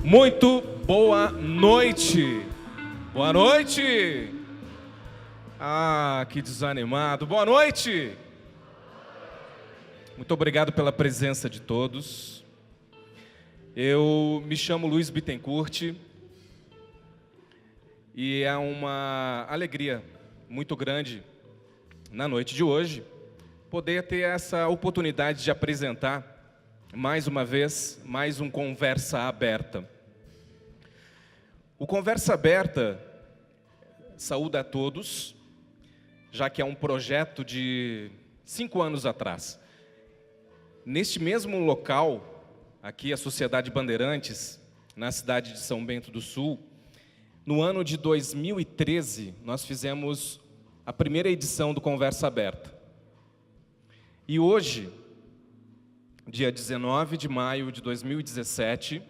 Muito boa noite. Boa noite. Ah, que desanimado. Boa noite. Muito obrigado pela presença de todos. Eu me chamo Luiz Bittencourt e é uma alegria muito grande na noite de hoje poder ter essa oportunidade de apresentar mais uma vez, mais um Conversa Aberta. O Conversa Aberta saúda a todos, já que é um projeto de 5 anos atrás. Neste mesmo local, aqui a Sociedade Bandeirantes, na cidade de São Bento do Sul, no ano de 2013, nós fizemos a primeira edição do Conversa Aberta. E hoje, dia 19 de maio de 2017,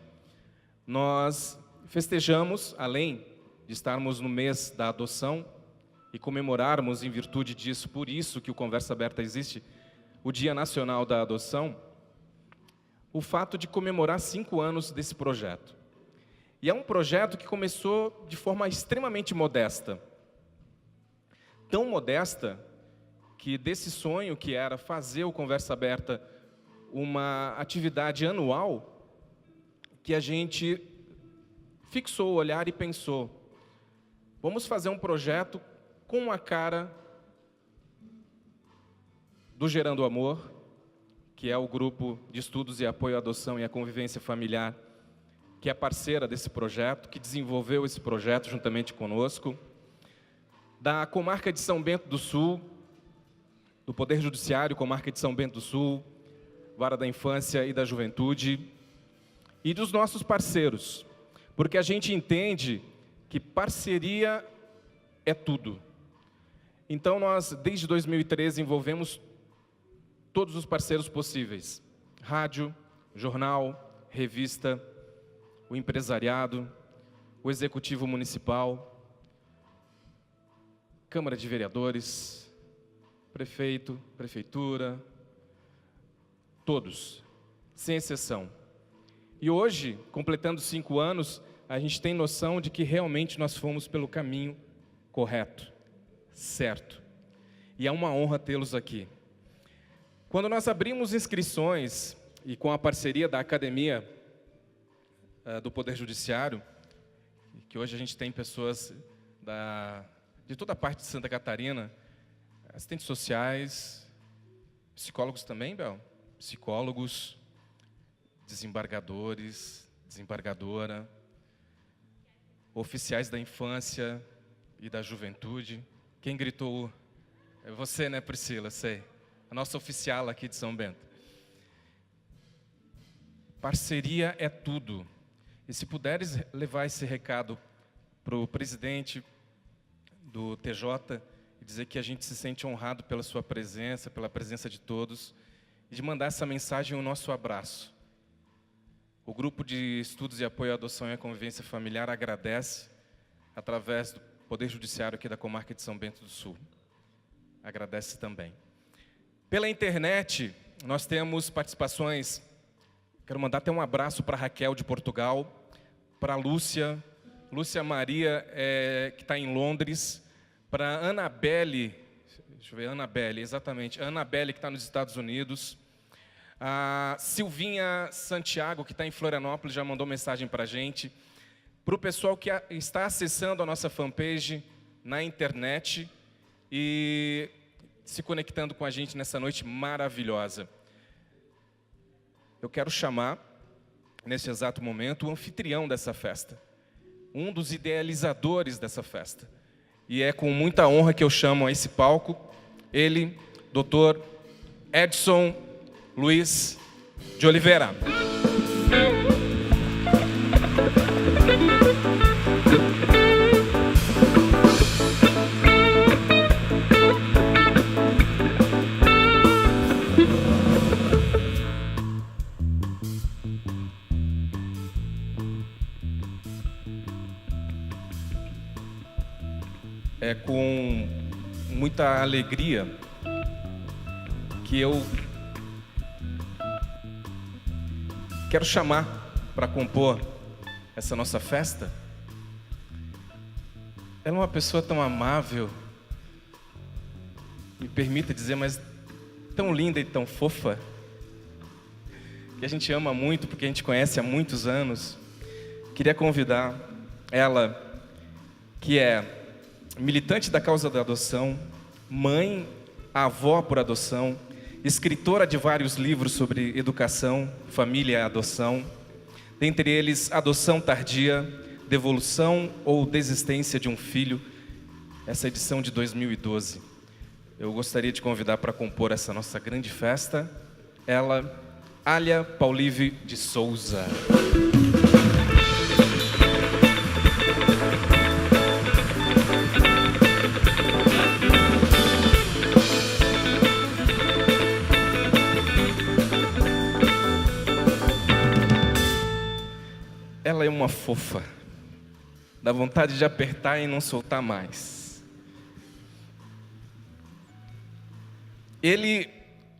nós festejamos, além de estarmos no mês da adoção e comemorarmos em virtude disso, por isso que o Conversa Aberta existe, o Dia Nacional da Adoção, o fato de comemorar 5 anos desse projeto. E é um projeto que começou de forma extremamente modesta. Tão modesta que desse sonho que era fazer o Conversa Aberta uma atividade anual, que a gente fixou o olhar e pensou, vamos fazer um projeto com a cara do Gerando Amor, que é o grupo de estudos e apoio à adoção e à convivência familiar, que é parceira desse projeto, que desenvolveu esse projeto juntamente conosco, da Comarca de São Bento do Sul, do Poder Judiciário, Comarca de São Bento do Sul, Vara da Infância e da Juventude, e dos nossos parceiros, porque a gente entende que parceria é tudo. Então nós, desde 2013, envolvemos todos os parceiros possíveis: rádio, jornal, revista, o empresariado, o executivo municipal, Câmara de Vereadores, prefeito, prefeitura, todos, sem exceção. E hoje, completando 5 anos, a gente tem noção de que realmente nós fomos pelo caminho correto, certo. E é uma honra tê-los aqui. Quando nós abrimos inscrições, e com a parceria da Academia do Poder Judiciário, que hoje a gente tem pessoas de toda a parte de Santa Catarina, assistentes sociais, psicólogos também, Bel? Psicólogos, desembargadores, desembargadora, oficiais da infância e da juventude. Quem gritou? É você, né, Priscila? Sei. A nossa oficial aqui de São Bento. Parceria é tudo. E se puderes levar esse recado para o presidente do TJ e dizer que a gente se sente honrado pela sua presença, pela presença de todos, e de mandar essa mensagem, o nosso abraço. O Grupo de Estudos e Apoio à Adoção e à Convivência Familiar agradece, através do Poder Judiciário aqui da Comarca de São Bento do Sul. Agradece também. Pela internet, nós temos participações. Quero mandar até um abraço para a Raquel de Portugal, para a Lúcia Maria, que está em Londres, para a Anabelle, deixa eu ver, Anabelle, exatamente, a Anabelle, que está nos Estados Unidos, a Silvinha Santiago, que está em Florianópolis, já mandou mensagem para a gente, para o pessoal que está acessando a nossa fanpage na internet e se conectando com a gente nessa noite maravilhosa. Eu quero chamar, nesse exato momento, o anfitrião dessa festa, um dos idealizadores dessa festa. E é com muita honra que eu chamo a esse palco ele, Dr. Edson Luiz de Oliveira. É com muita alegria que eu quero chamar para compor essa nossa festa. Ela é uma pessoa tão amável, me permita dizer, mas tão linda e tão fofa, que a gente ama muito, porque a gente conhece há muitos anos. Queria convidar ela, que é militante da causa da adoção, mãe, avó por adoção, escritora de vários livros sobre educação, família e adoção, dentre eles Adoção Tardia, Devolução ou Desistência de um Filho, essa edição de 2012. Eu gostaria de convidar para compor essa nossa grande festa, ela, Alia Paulive de Souza. Ela é uma fofa, dá vontade de apertar e não soltar mais. Ele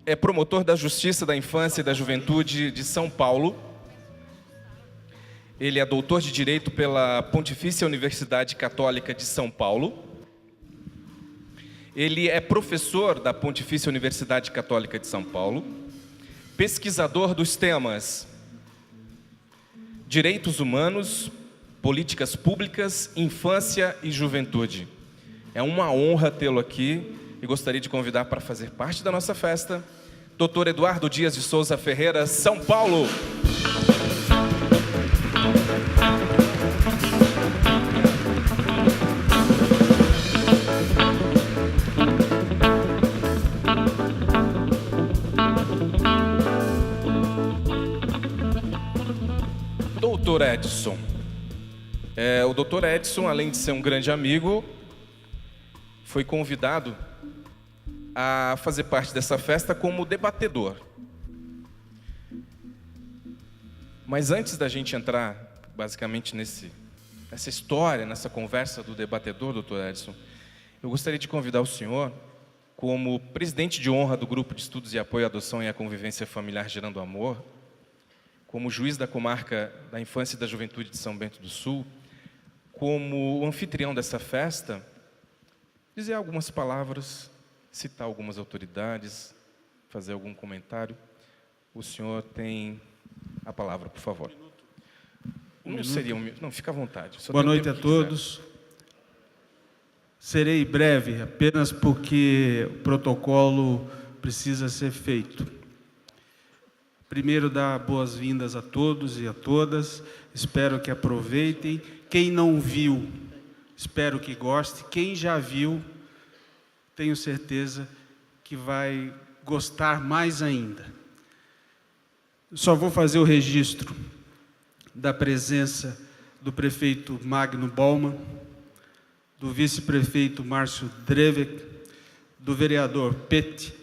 é promotor da Justiça da Infância e da Juventude de São Paulo. Ele é doutor de Direito pela Pontifícia Universidade Católica de São Paulo. Ele é professor da Pontifícia Universidade Católica de São Paulo, pesquisador dos temas Direitos Humanos, Políticas Públicas, Infância e Juventude. É uma honra tê-lo aqui e gostaria de convidar para fazer parte da nossa festa, Dr. Eduardo Dias de Souza Ferreira, São Paulo. Dr. Edson. O Dr. Edson, além de ser um grande amigo, foi convidado a fazer parte dessa festa como debatedor. Mas antes da gente entrar, basicamente, nessa história, nessa conversa do debatedor, Dr. Edson, eu gostaria de convidar o senhor, como presidente de honra do Grupo de Estudos e Apoio à Adoção e à Convivência Familiar Gerando Amor, como juiz da comarca da Infância e da Juventude de São Bento do Sul, como anfitrião dessa festa, dizer algumas palavras, citar algumas autoridades, fazer algum comentário. O senhor tem a palavra, por favor. Não, fica à vontade. Boa noite a todos. Serei breve, apenas porque o protocolo precisa ser feito. Primeiro, dar boas-vindas a todos e a todas. Espero que aproveitem. Quem não viu, espero que goste. Quem já viu, tenho certeza que vai gostar mais ainda. Só vou fazer o registro da presença do prefeito Magno Bauman, do vice-prefeito Márcio Drevek, do vereador Pet,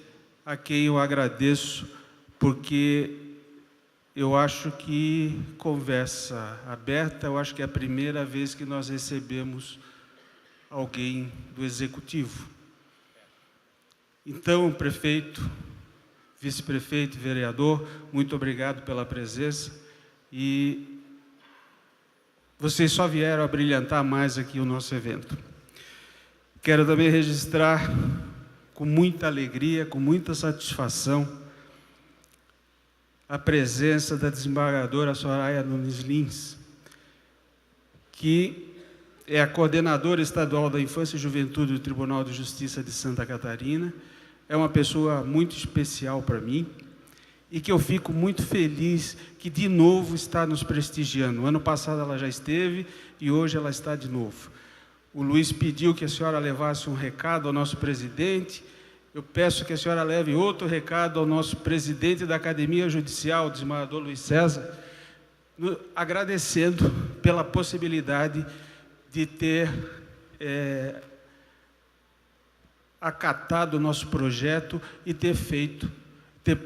a quem eu agradeço, porque eu acho que conversa aberta, eu acho que é a primeira vez que nós recebemos alguém do Executivo. Então, prefeito, vice-prefeito, vereador, muito obrigado pela presença e vocês só vieram a brilhantar mais aqui o nosso evento. Quero também registrar com muita alegria, com muita satisfação, a presença da desembargadora Soraya Nunes Lins, que é a coordenadora estadual da Infância e Juventude do Tribunal de Justiça de Santa Catarina. É uma pessoa muito especial para mim e que eu fico muito feliz que de novo está nos prestigiando. Ano passado ela já esteve e hoje ela está de novo. O Luiz pediu que a senhora levasse um recado ao nosso presidente. Eu peço que a senhora leve outro recado ao nosso presidente da Academia Judicial, o desembargador Luiz César, agradecendo pela possibilidade de ter acatado o nosso projeto e ter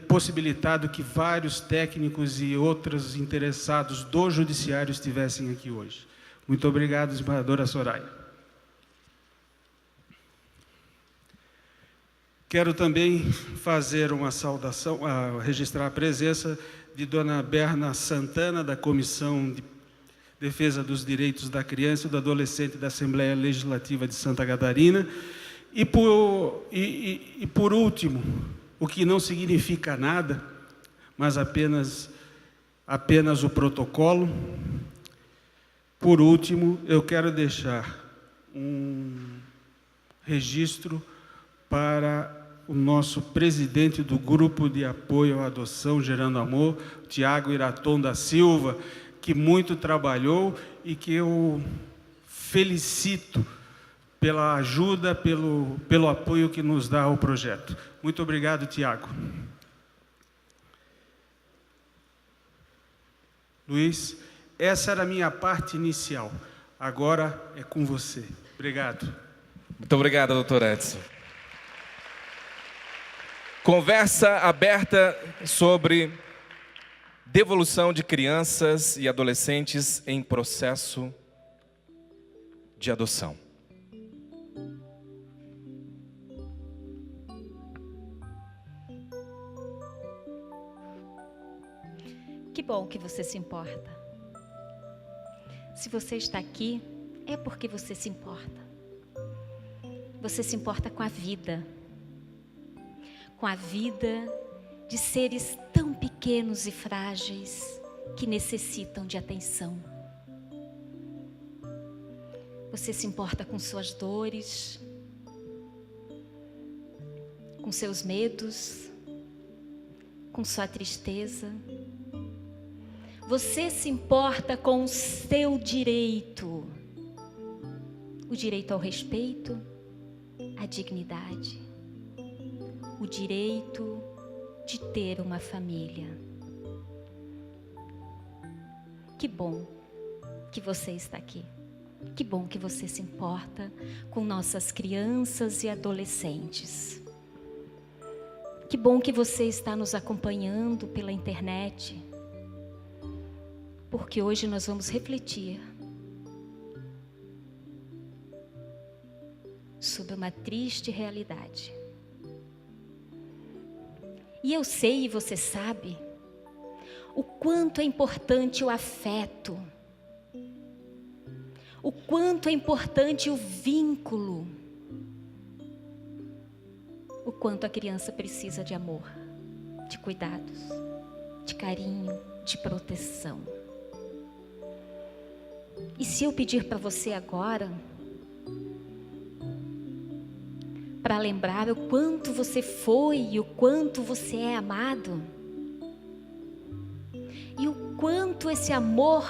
possibilitado que vários técnicos e outros interessados do judiciário estivessem aqui hoje. Muito obrigado, desembargadora Soraya. Quero também fazer uma saudação, registrar a presença de dona Berna Santana, da Comissão Defesa dos Direitos da Criança e do Adolescente da Assembleia Legislativa de Santa Catarina. E por último, o que não significa nada, mas apenas o protocolo. Por último, eu quero deixar um registro para o nosso presidente do Grupo de Apoio à Adoção Gerando Amor, Tiago Iraton da Silva, que muito trabalhou e que eu felicito pela ajuda, pelo apoio que nos dá ao projeto. Muito obrigado, Tiago. Luiz, essa era a minha parte inicial. Agora é com você. Obrigado. Muito obrigado, doutor Edson. Conversa aberta sobre devolução de crianças e adolescentes em processo de adoção. Que bom que você se importa. Se você está aqui, é porque você se importa. Você se importa com a vida de seres tão pequenos e frágeis que necessitam de atenção. Você se importa com suas dores, com seus medos, com sua tristeza. Você se importa com o seu direito, o direito ao respeito, à dignidade, o direito de ter uma família. Que bom que você está aqui. Que bom que você se importa com nossas crianças e adolescentes. Que bom que você está nos acompanhando pela internet, porque hoje nós vamos refletir sobre uma triste realidade. E eu sei e você sabe o quanto é importante o afeto, o quanto é importante o vínculo, o quanto a criança precisa de amor, de cuidados, de carinho, de proteção. E se eu pedir para você agora, para lembrar o quanto você foi e o quanto você é amado, e o quanto esse amor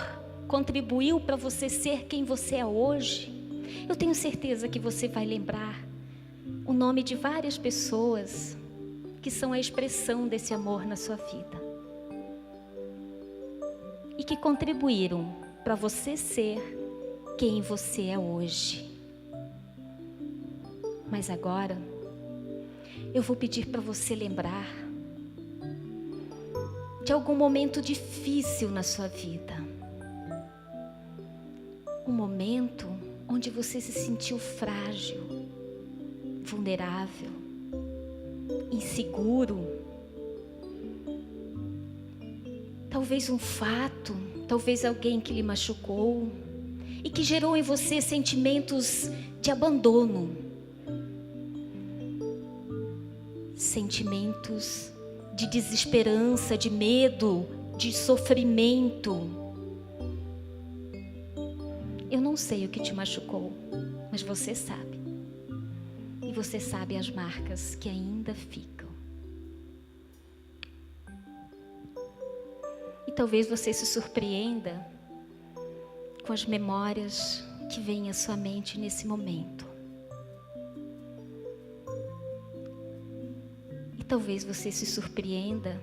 contribuiu para você ser quem você é hoje, eu tenho certeza que você vai lembrar o nome de várias pessoas que são a expressão desse amor na sua vida e que contribuíram para você ser quem você é hoje. Mas agora, eu vou pedir para você lembrar de algum momento difícil na sua vida. Um momento onde você se sentiu frágil, vulnerável, inseguro. Talvez um fato, talvez alguém que lhe machucou e que gerou em você sentimentos de abandono, sentimentos de desesperança, de medo, de sofrimento. Eu não sei o que te machucou, mas você sabe. E você sabe as marcas que ainda ficam. E talvez você se surpreenda com as memórias que vêm à sua mente nesse momento. E talvez você se surpreenda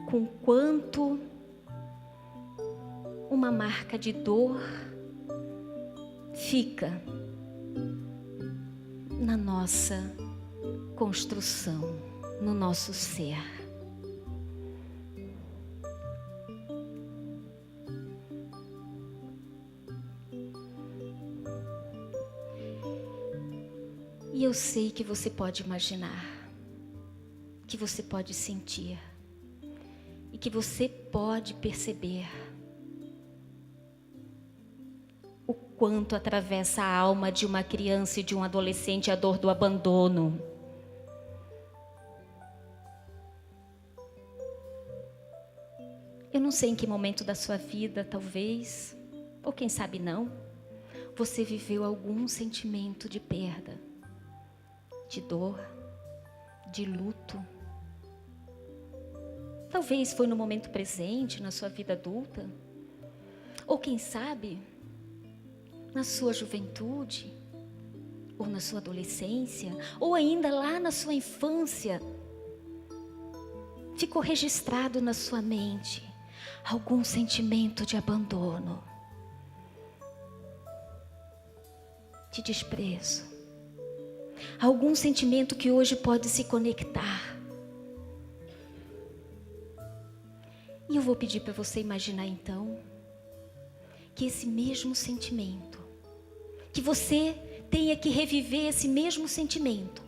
com quanto uma marca de dor fica na nossa construção, no nosso ser. E eu sei que você pode imaginar, que você pode sentir, e que você pode perceber o quanto atravessa a alma de uma criança e de um adolescente a dor do abandono. Eu não sei em que momento da sua vida, talvez, ou quem sabe não, você viveu algum sentimento de perda, de dor, de luto. Talvez foi no momento presente, na sua vida adulta, ou quem sabe, na sua juventude, ou na sua adolescência, ou ainda lá na sua infância. Ficou registrado na sua mente algum sentimento de abandono, de desprezo, algum sentimento que hoje pode se conectar. E eu vou pedir para você imaginar então que esse mesmo sentimento, que você tenha que reviver esse mesmo sentimento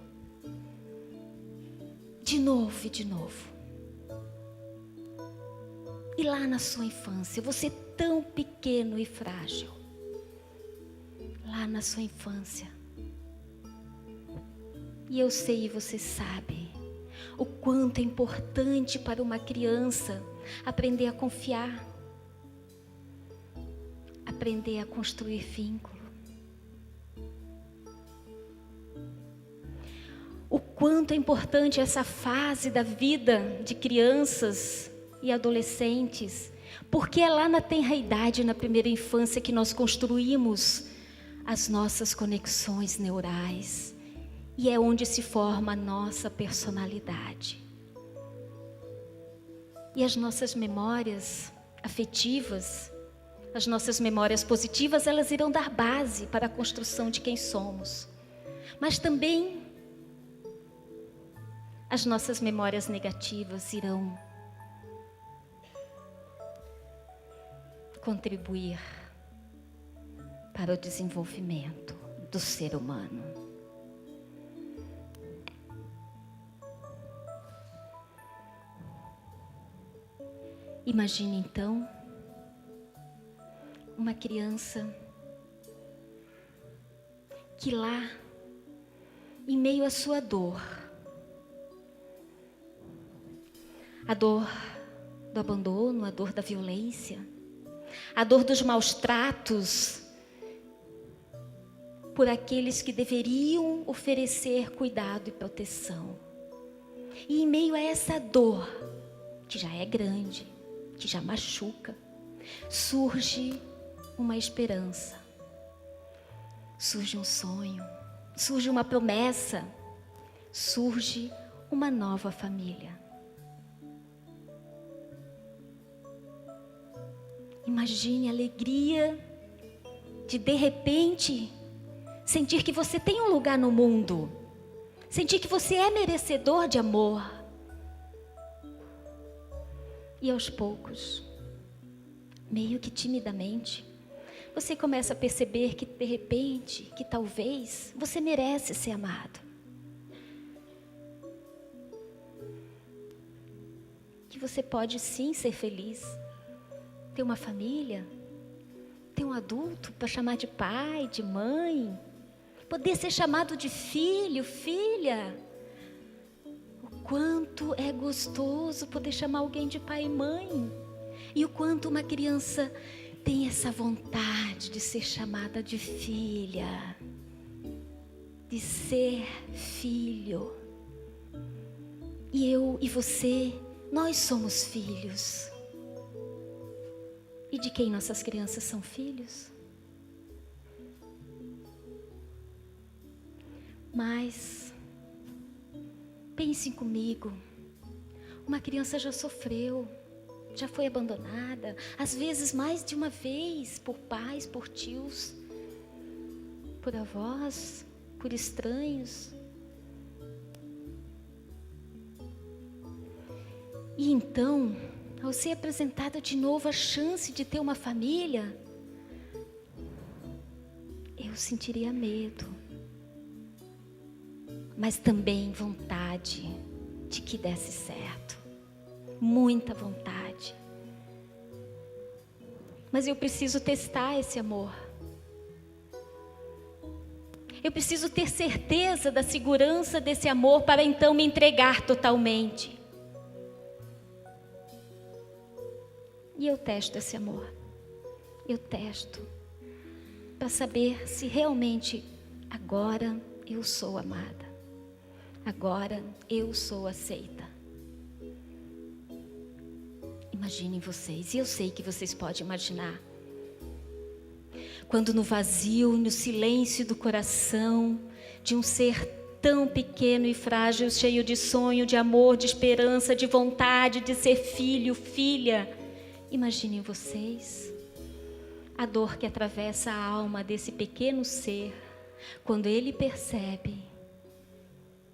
de novo e de novo. E lá na sua infância, você tão pequeno e frágil, lá na sua infância, e eu sei e você sabe o quanto é importante para uma criança aprender a confiar, aprender a construir vínculo. O quanto é importante essa fase da vida de crianças e adolescentes, porque é lá na tenra idade, na primeira infância, que nós construímos as nossas conexões neurais, e é onde se forma a nossa personalidade. E as nossas memórias afetivas, as nossas memórias positivas, elas irão dar base para a construção de quem somos. Mas também as nossas memórias negativas irão contribuir para o desenvolvimento do ser humano. Imagine então uma criança que lá, em meio à sua dor, a dor do abandono, a dor da violência, a dor dos maus tratos por aqueles que deveriam oferecer cuidado e proteção. E em meio a essa dor, que já é grande, que já machuca, surge uma esperança, surge um sonho, surge uma promessa, surge uma nova família. Imagine a alegria de repente, sentir que você tem um lugar no mundo, sentir que você é merecedor de amor. E aos poucos, meio que timidamente, você começa a perceber que de repente, que talvez você merece ser amado. Que você pode sim ser feliz, ter uma família, ter um adulto para chamar de pai, de mãe, poder ser chamado de filho, filha. O quanto é gostoso poder chamar alguém de pai e mãe. E o quanto uma criança tem essa vontade de ser chamada de filha, de ser filho. E eu e você, nós somos filhos. E de quem nossas crianças são filhos? Mas, pensem comigo, uma criança já sofreu, já foi abandonada, às vezes mais de uma vez, por pais, por tios, por avós, por estranhos. E então, ao ser apresentada de novo a chance de ter uma família, eu sentiria medo, mas também vontade de que desse certo. muita vontade. Mas eu preciso testar esse amor. Eu preciso ter certeza da segurança desse amor para então me entregar totalmente. E eu testo esse amor. Eu testo para saber se realmente agora eu sou amada. Agora eu sou aceita. Imaginem vocês, e eu sei que vocês podem imaginar. Quando no vazio, no silêncio do coração de um ser tão pequeno e frágil, cheio de sonho, de amor, de esperança, de vontade de ser filho, filha. Imaginem vocês a dor que atravessa a alma desse pequeno ser, quando ele percebe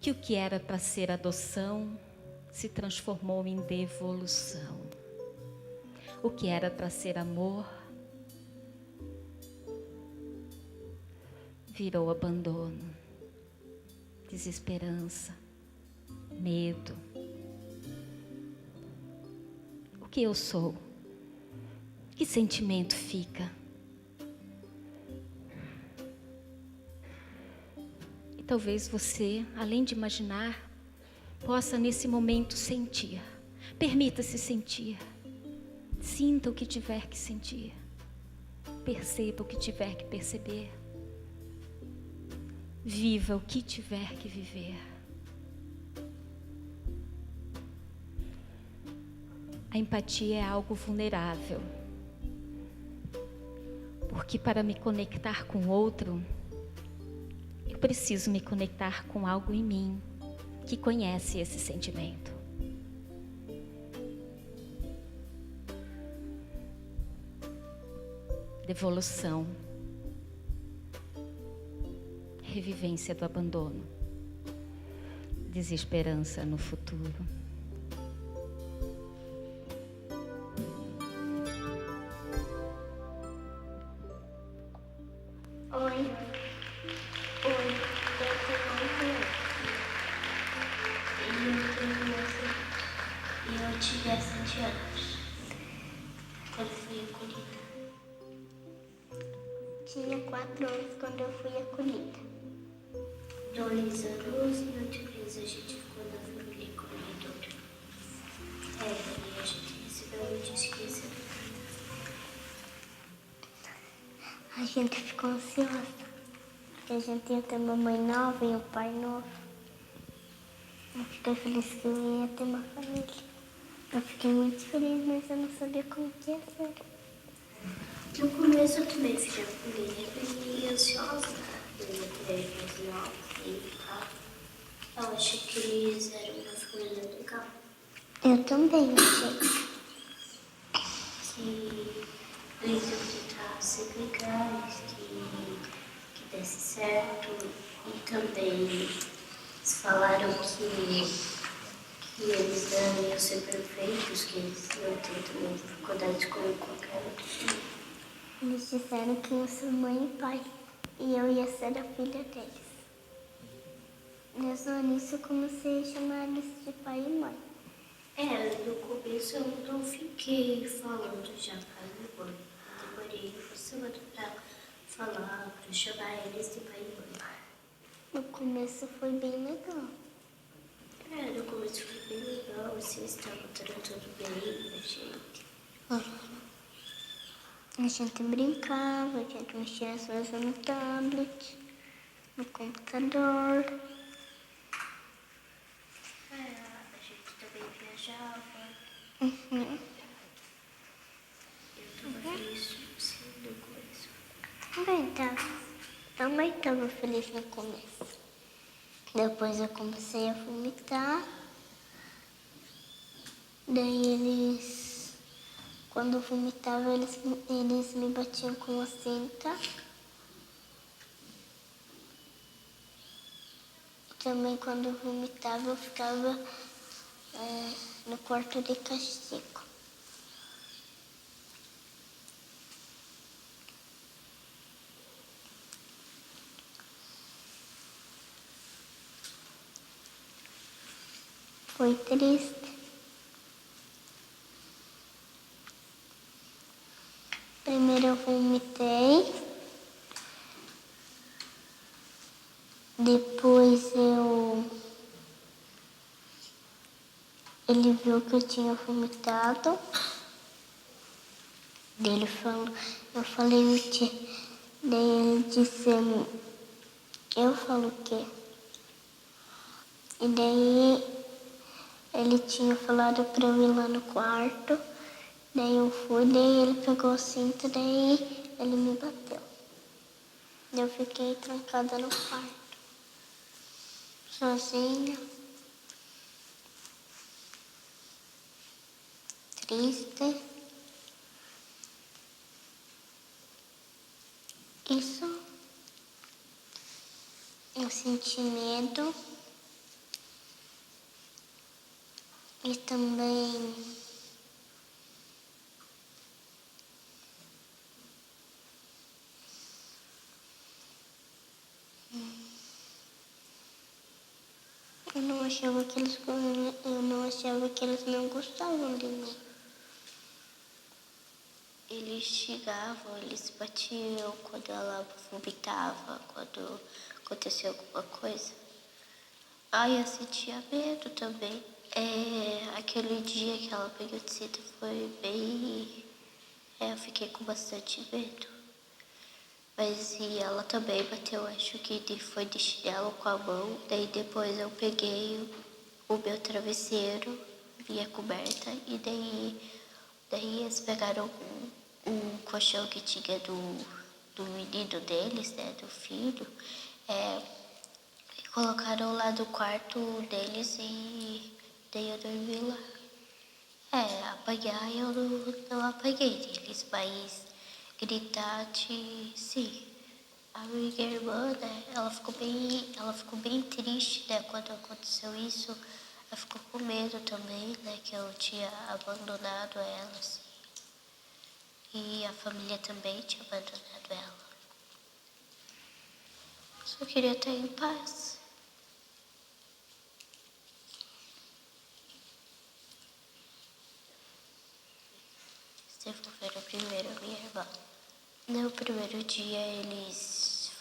que o que era para ser adoção se transformou em devolução. O que era para ser amor virou abandono, desesperança, medo. O que eu sou? Que sentimento fica? E talvez você, além de imaginar, possa nesse momento sentir. Permita-se sentir. Sinta o que tiver que sentir. Perceba o que tiver que perceber. Viva o que tiver que viver. A empatia é algo vulnerável. Porque para me conectar com o outro, eu preciso me conectar com algo em mim que conhece esse sentimento. Devolução. Revivência do abandono. Desesperança no futuro. Oi, eu sou Maria. E eu tinha 7 anos quando fui acolhida. Tinha 4 anos quando eu fui acolhida. 2 anos e 8 meses a gente ficou na família acolhedora. E a gente recebeu notícia que ia ser adotada. A gente ficou ansiosa, porque a gente ia ter uma mãe nova e um pai novo. Eu fiquei feliz que eu ia ter uma família. Eu fiquei muito feliz, mas eu não sabia como que ia ser. No começo eu também fiquei bem ansiosa, eu ia ter mais nova e tal. Eu achei que eles eram uma família legal. Eu também achei. Que eles iam tentar ser legais, que desse certo. E também eles falaram que eles não iam ser perfeitos, que eles iam ter também dificuldades como qualquer outro filho. Eles disseram que iam ser mãe e pai, e eu ia ser a filha deles. Desde o início eu comecei a chamar eles de pai e mãe. No começo eu não fiquei falando já pai e mãe. Eu demorei uma semana pra falar, pra chamar eles de pai e mãe. No começo foi bem legal. No começo foi bem legal, assim, estavam tratando bem a gente. A gente brincava, a gente mexia as coisas no tablet, no computador. A gente também viajava. Eu estava feliz no começo. Também estava feliz no começo. Depois eu comecei a vomitar. Daí quando eu vomitava, eles me batiam com a cinta. Também quando eu vomitava, eu ficava no quarto de castigo. Foi triste. Primeiro eu vomitei. Depois ele viu que eu tinha vomitado. Daí ele falou, eu falei o quê? Daí ele disse, eu falo o quê? E daí ele tinha falado pra eu ir lá no quarto. Daí eu fui, daí ele pegou o cinto, daí ele me bateu. Daí eu fiquei trancada no quarto, sozinha, triste. Isso, eu senti medo e também eu não achava que eles não gostavam de mim. Eles chegavam, eles batiam quando ela vomitava, quando acontecia alguma coisa. Eu sentia medo também. Aquele dia que ela pegou de cinta foi bem... eu fiquei com bastante medo. Mas ela também bateu, acho que foi de chinelo com a mão. Daí depois eu peguei o meu travesseiro, minha coberta, e daí eles pegaram um colchão que tinha do menino deles, né, do filho, e colocaram lá no quarto deles e daí eu dormi lá. Apanhar eu não apanhei deles, mas gritar, sim. A minha irmã, né, ela ficou bem triste, né, quando aconteceu isso. Ela ficou com medo também, né, que eu tinha abandonado ela, assim. E a família também tinha abandonado ela. Só queria estar em paz. Devolveram primeiro a minha irmã. No primeiro dia eles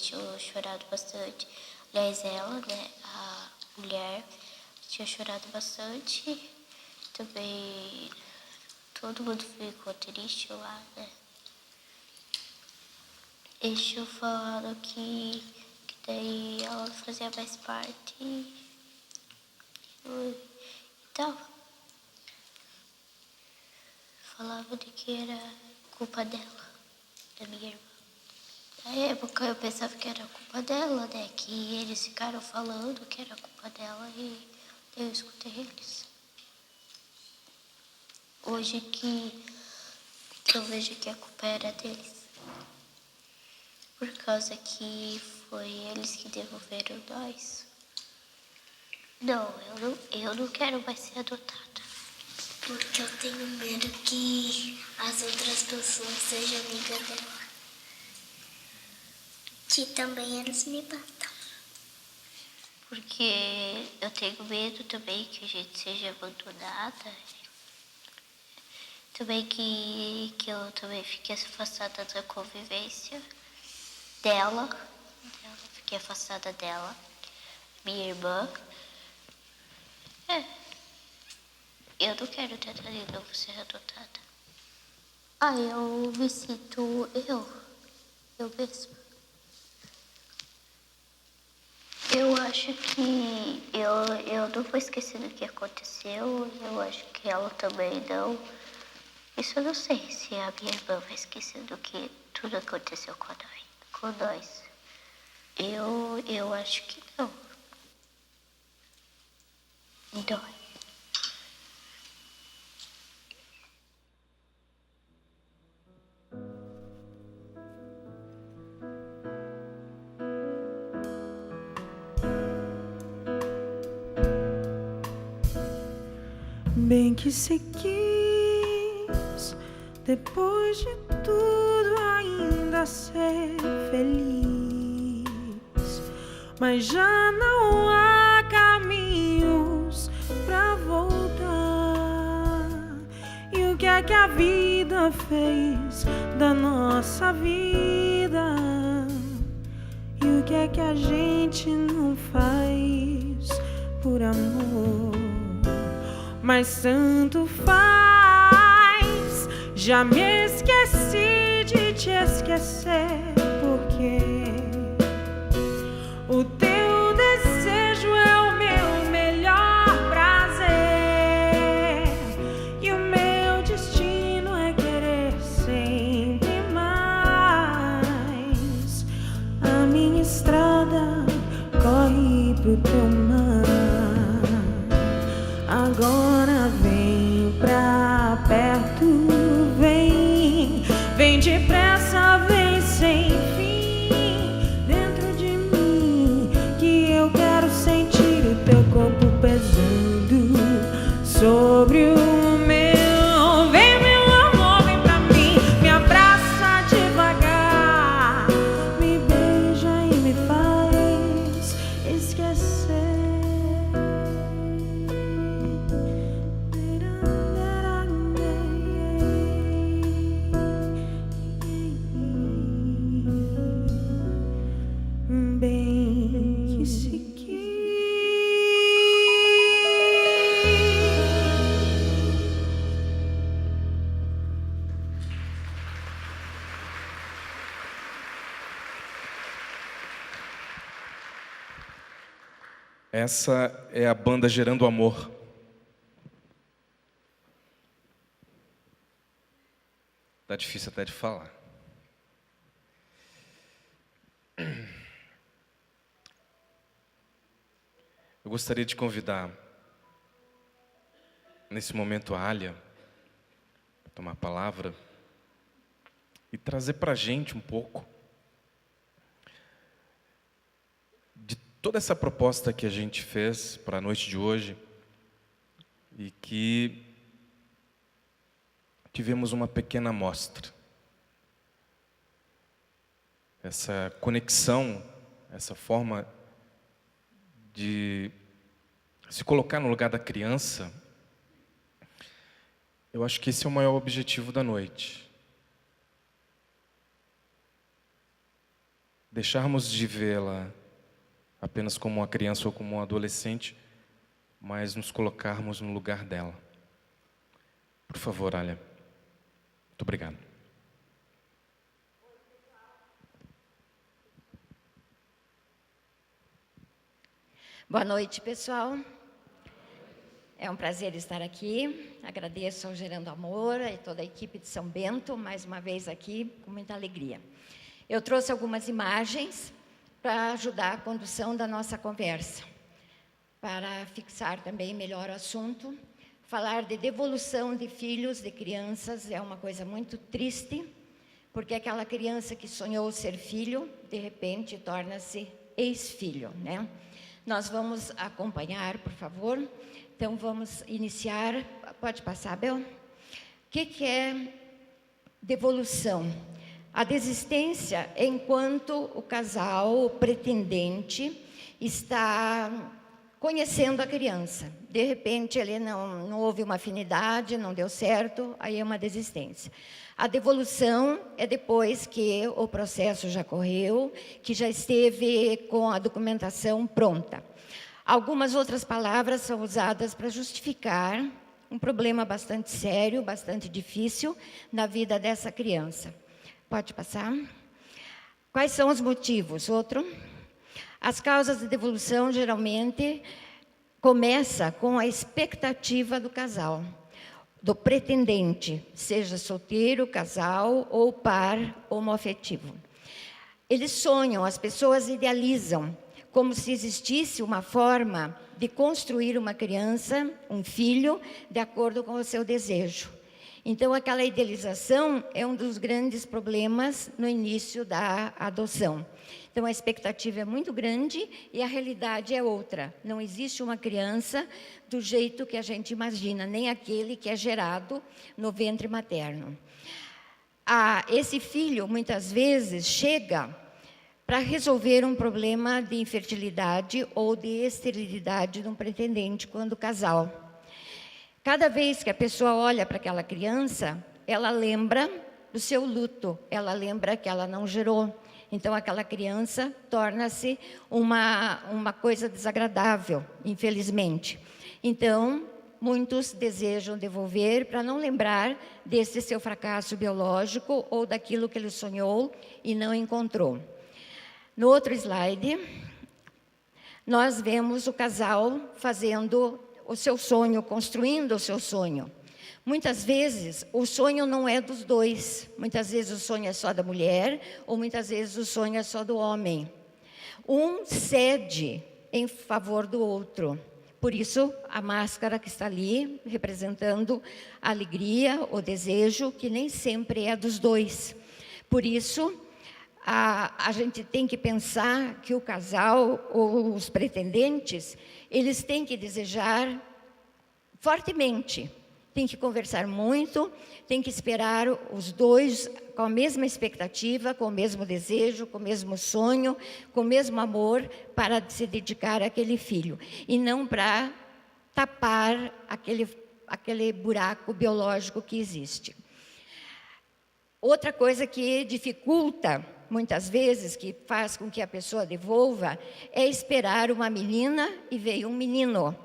tinham chorado bastante. Aliás, ela, né, a mulher, tinha chorado bastante. Também todo mundo ficou triste lá, né. Eles tinham falado que daí ela não fazia mais parte e tal. Falava de que era culpa dela, da minha irmã. Na época eu pensava que era culpa dela, né? Que eles ficaram falando que era culpa dela e eu escutei eles. Hoje que eu vejo que a culpa era deles. Por causa que foi eles que devolveram nós. Não, eu não quero mais ser adotada. Porque eu tenho medo que as outras pessoas sejam amigas dela. Que também eles me batam. Porque eu tenho medo também que a gente seja abandonada. Também que eu também fiquei afastada da convivência dela. Fiquei afastada dela. Minha irmã. Eu não quero tentar de novo ser adotada. Eu me sinto eu mesma. Eu acho que eu não vou esquecer do que aconteceu. Eu acho que ela também não. Isso eu não sei se a minha irmã vai esquecer do que tudo aconteceu com nós. Eu acho que não. Me dói. Bem que se quis, depois de tudo ainda ser feliz, mas já não há caminhos pra voltar. E o que é que a vida já fez da nossa vida. E o que é que a gente não faz por amor? Mas tanto faz. Já me esqueci de te esquecer, porque o teu desejo é o meu melhor prazer, e o meu destino é querer sempre mais. A minha estrada corre pro teu mar. Agora vem pra perto, vem, vem depressa, vem sem fim dentro de mim, que eu quero sentir o teu corpo pesando sobre o meu. Vem, meu amor, vem pra mim, me abraça devagar, me beija e me faz esquecer. Bem que se quis. Essa é a banda Gerando Amor. Tá difícil até de falar. Eu gostaria de convidar, nesse momento, a Alia para tomar a palavra e trazer para a gente um pouco de toda essa proposta que a gente fez para a noite de hoje e que tivemos uma pequena amostra. Essa conexão, essa forma de se colocar no lugar da criança, eu acho que esse é o maior objetivo da noite. Deixarmos de vê-la apenas como uma criança ou como um adolescente, mas nos colocarmos no lugar dela. Por favor, Alia. Muito obrigado. Boa noite, pessoal. É um prazer estar aqui. Agradeço ao Gerando Amor e toda a equipe de São Bento, mais uma vez aqui, com muita alegria. Eu trouxe algumas imagens para ajudar a condução da nossa conversa, para fixar também melhor o assunto. Falar de devolução de filhos, de crianças, é uma coisa muito triste, porque aquela criança que sonhou ser filho, de repente torna-se ex-filho, né? Nós vamos acompanhar, por favor. Então, vamos iniciar. Pode passar, Bel? O que é devolução? A desistência é enquanto o casal, o pretendente, está conhecendo a criança. De repente, ele não houve uma afinidade, não deu certo, aí é uma desistência. A devolução é depois que o processo já correu, que já esteve com a documentação pronta. Algumas outras palavras são usadas para justificar um problema bastante sério, bastante difícil na vida dessa criança. Pode passar? Quais são os motivos? Outro. As causas de devolução geralmente começam com a expectativa do casal, do pretendente, seja solteiro, casal ou par homoafetivo. Eles sonham, as pessoas idealizam, como se existisse uma forma de construir uma criança, um filho, de acordo com o seu desejo. Então, aquela idealização é um dos grandes problemas no início da adoção. Então, a expectativa é muito grande e a realidade é outra. Não existe uma criança do jeito que a gente imagina, nem aquele que é gerado no ventre materno. Esse filho, muitas vezes, chega para resolver um problema de infertilidade ou de esterilidade de um pretendente quando casal. Cada vez que a pessoa olha para aquela criança, ela lembra do seu luto, ela lembra que ela não gerou. Então, aquela criança torna-se uma coisa desagradável, infelizmente. Então, muitos desejam devolver para não lembrar desse seu fracasso biológico ou daquilo que ele sonhou e não encontrou. No outro slide, nós vemos o casal fazendo o seu sonho, construindo o seu sonho. Muitas vezes, o sonho não é dos dois. Muitas vezes, o sonho é só da mulher, ou muitas vezes, o sonho é só do homem. Um cede em favor do outro. Por isso, a máscara que está ali, representando a alegria, o desejo, que nem sempre é dos dois. Por isso, a gente tem que pensar que o casal ou os pretendentes, eles têm que desejar fortemente. Tem que conversar muito, tem que esperar os dois com a mesma expectativa, com o mesmo desejo, com o mesmo sonho, com o mesmo amor para se dedicar àquele filho. E não para tapar aquele buraco biológico que existe. Outra coisa que dificulta, muitas vezes, que faz com que a pessoa devolva, é esperar uma menina e veio um menino.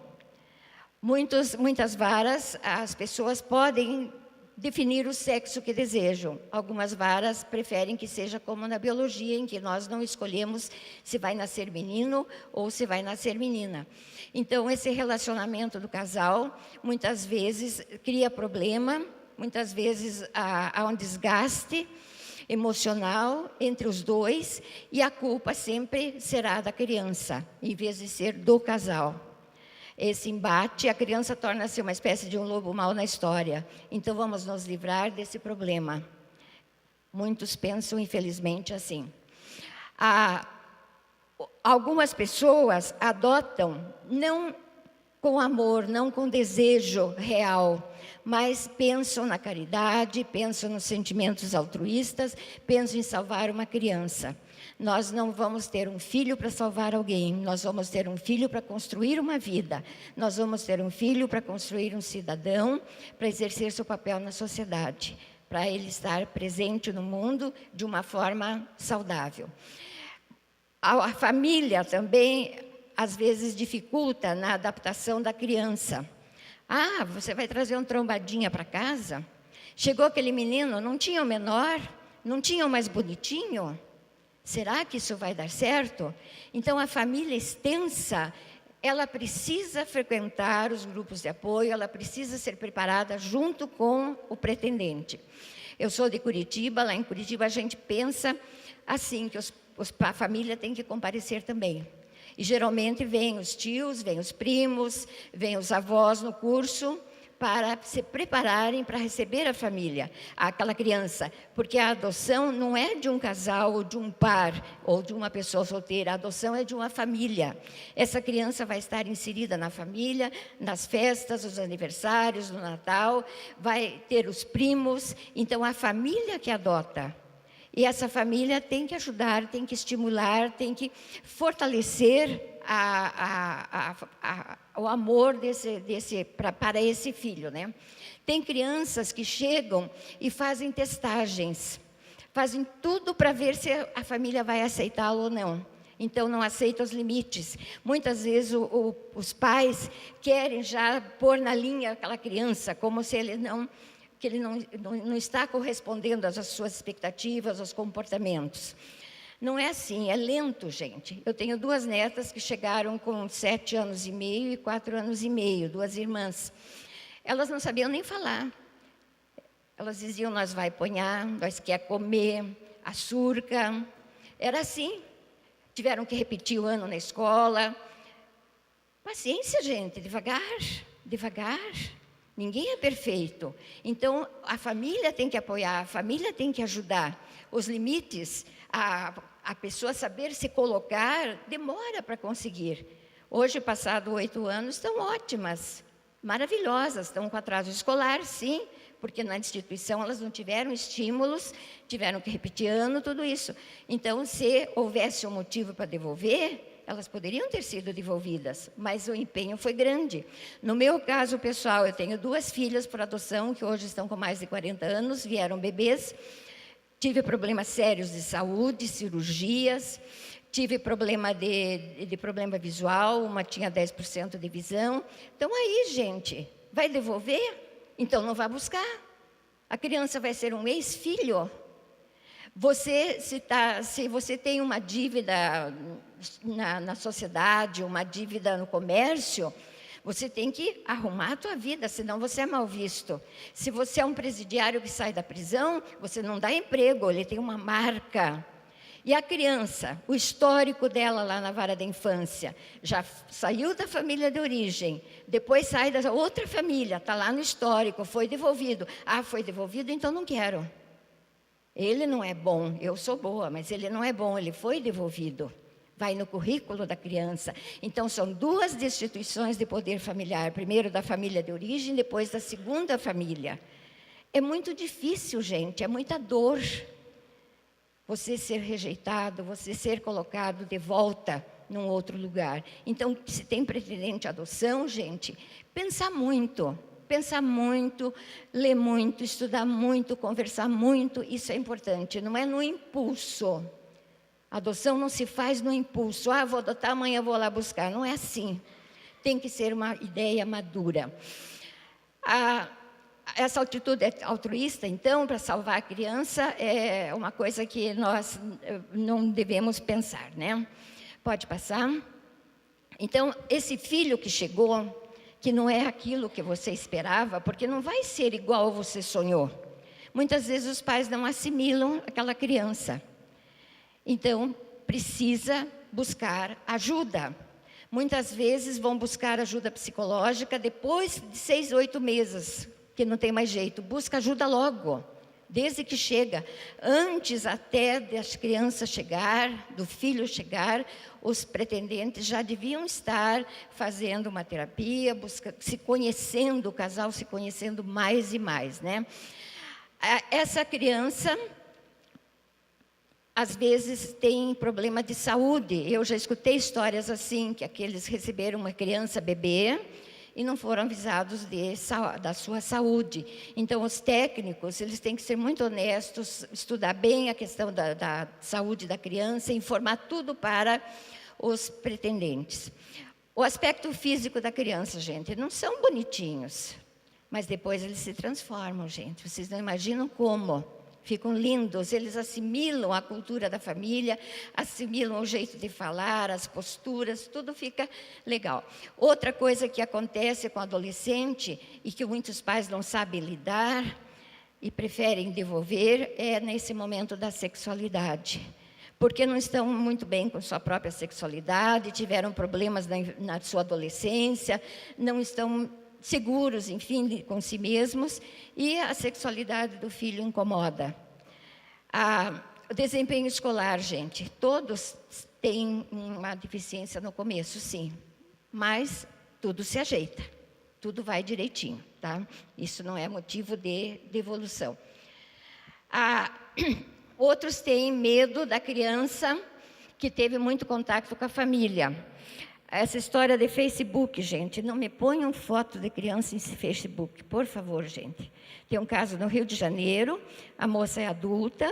Muitas varas, as pessoas podem definir o sexo que desejam. Algumas varas preferem que seja como na biologia, em que nós não escolhemos se vai nascer menino ou se vai nascer menina. Então, esse relacionamento do casal, muitas vezes, cria problema, muitas vezes há um desgaste emocional entre os dois, e a culpa sempre será da criança, em vez de ser do casal. Esse embate, a criança torna-se uma espécie de um lobo mau na história. Então, vamos nos livrar desse problema. Muitos pensam, infelizmente, assim. Algumas pessoas adotam, não com amor, não com desejo real, mas pensam na caridade, pensam nos sentimentos altruístas, pensam em salvar uma criança. Nós não vamos ter um filho para salvar alguém, nós vamos ter um filho para construir uma vida, nós vamos ter um filho para construir um cidadão, para exercer seu papel na sociedade, para ele estar presente no mundo de uma forma saudável. A família também, às vezes, dificulta na adaptação da criança. Ah, você vai trazer um trombadinha para casa? Chegou aquele menino, não tinha o menor? Não tinha o mais bonitinho? Será que isso vai dar certo? Então, a família extensa, ela precisa frequentar os grupos de apoio, ela precisa ser preparada junto com o pretendente. Eu sou de Curitiba, lá em Curitiba a gente pensa assim, que a família tem que comparecer também. E geralmente vêm os tios, vêm os primos, vêm os avós no curso, para se prepararem para receber a família, aquela criança. Porque a adoção não é de um casal, ou de um par, ou de uma pessoa solteira. A adoção é de uma família. Essa criança vai estar inserida na família, nas festas, nos aniversários, no Natal, vai ter os primos. Então, a família que adota. E essa família tem que ajudar, tem que estimular, tem que fortalecer o amor para esse filho, né? Tem crianças que chegam e fazem testagens, fazem tudo para ver se a família vai aceitá-lo ou não. Então, não aceita os limites. Muitas vezes, os pais querem já pôr na linha aquela criança, como se ele não está correspondendo às suas expectativas, aos comportamentos. Não é assim, é lento, gente. Eu tenho 2 netas que chegaram com 7 anos e meio e 4 anos e meio, 2 irmãs. Elas não sabiam nem falar. Elas diziam, nós vai apanhar, nós quer comer, a surca. Era assim. Tiveram que repetir o ano na escola. Paciência, gente, devagar, devagar. Ninguém é perfeito. Então, a família tem que apoiar, a família tem que ajudar. Os limites, a pessoa saber se colocar, demora para conseguir. Hoje, passado 8 anos, estão ótimas, maravilhosas, estão com atraso escolar, sim, porque na instituição elas não tiveram estímulos, tiveram que repetir ano, tudo isso. Então, se houvesse um motivo para devolver, elas poderiam ter sido devolvidas, mas o empenho foi grande. No meu caso pessoal, eu tenho 2 filhas por adoção, que hoje estão com mais de 40 anos, vieram bebês. Tive problemas sérios de saúde, cirurgias, tive problema de problema visual, uma tinha 10% de visão. Então aí, gente, vai devolver? Então não vai buscar. A criança vai ser um ex-filho. Se você tem uma dívida na sociedade, uma dívida no comércio, você tem que arrumar a tua vida, senão você é mal visto. Se você é um presidiário que sai da prisão, você não dá emprego, ele tem uma marca. E a criança, o histórico dela lá na vara da infância, já saiu da família de origem, depois sai da outra família, está lá no histórico, foi devolvido. Ah, foi devolvido, então não quero. Ele não é bom, eu sou boa, mas ele não é bom, ele foi devolvido. Vai no currículo da criança. Então, são 2 destituições de poder familiar. Primeiro da família de origem, depois da segunda família. É muito difícil, gente, é muita dor. Você ser rejeitado, você ser colocado de volta num outro lugar. Então, se tem pretendente à adoção, gente, pensa muito, ler muito, estudar muito, conversar muito, isso é importante, não é no impulso. A adoção não se faz no impulso. Ah, vou adotar, amanhã vou lá buscar. Não é assim. Tem que ser uma ideia madura. Essa atitude altruísta, então, para salvar a criança, é uma coisa que nós não devemos pensar, né? Pode passar. Então, esse filho que chegou, que não é aquilo que você esperava, porque não vai ser igual você sonhou. Muitas vezes os pais não assimilam aquela criança. Então, precisa buscar ajuda. Muitas vezes vão buscar ajuda psicológica depois de 6, 8 meses, que não tem mais jeito. Busca ajuda logo, desde que chega. Antes até das crianças chegar, do filho chegar, os pretendentes já deviam estar fazendo uma terapia, se conhecendo, o casal se conhecendo mais e mais, né? Essa criança às vezes tem problema de saúde. Eu já escutei histórias assim, que aqueles receberam uma criança bebê e não foram avisados da sua saúde. Então, os técnicos, eles têm que ser muito honestos, estudar bem a questão da saúde da criança, informar tudo para os pretendentes. O aspecto físico da criança, gente, não são bonitinhos, mas depois eles se transformam, gente. Vocês não imaginam como. Ficam lindos, eles assimilam a cultura da família, assimilam o jeito de falar, as posturas, tudo fica legal. Outra coisa que acontece com o adolescente e que muitos pais não sabem lidar e preferem devolver é nesse momento da sexualidade. Porque não estão muito bem com sua própria sexualidade, tiveram problemas na sua adolescência, não estão seguros, enfim, com si mesmos, e a sexualidade do filho incomoda. O desempenho escolar, gente, todos têm uma deficiência no começo, sim, mas tudo se ajeita, tudo vai direitinho, tá? Isso não é motivo de evolução. Outros têm medo da criança que teve muito contato com a família. Essa história de Facebook, gente, não me ponham foto de criança em Facebook, por favor, gente. Tem um caso no Rio de Janeiro, a moça é adulta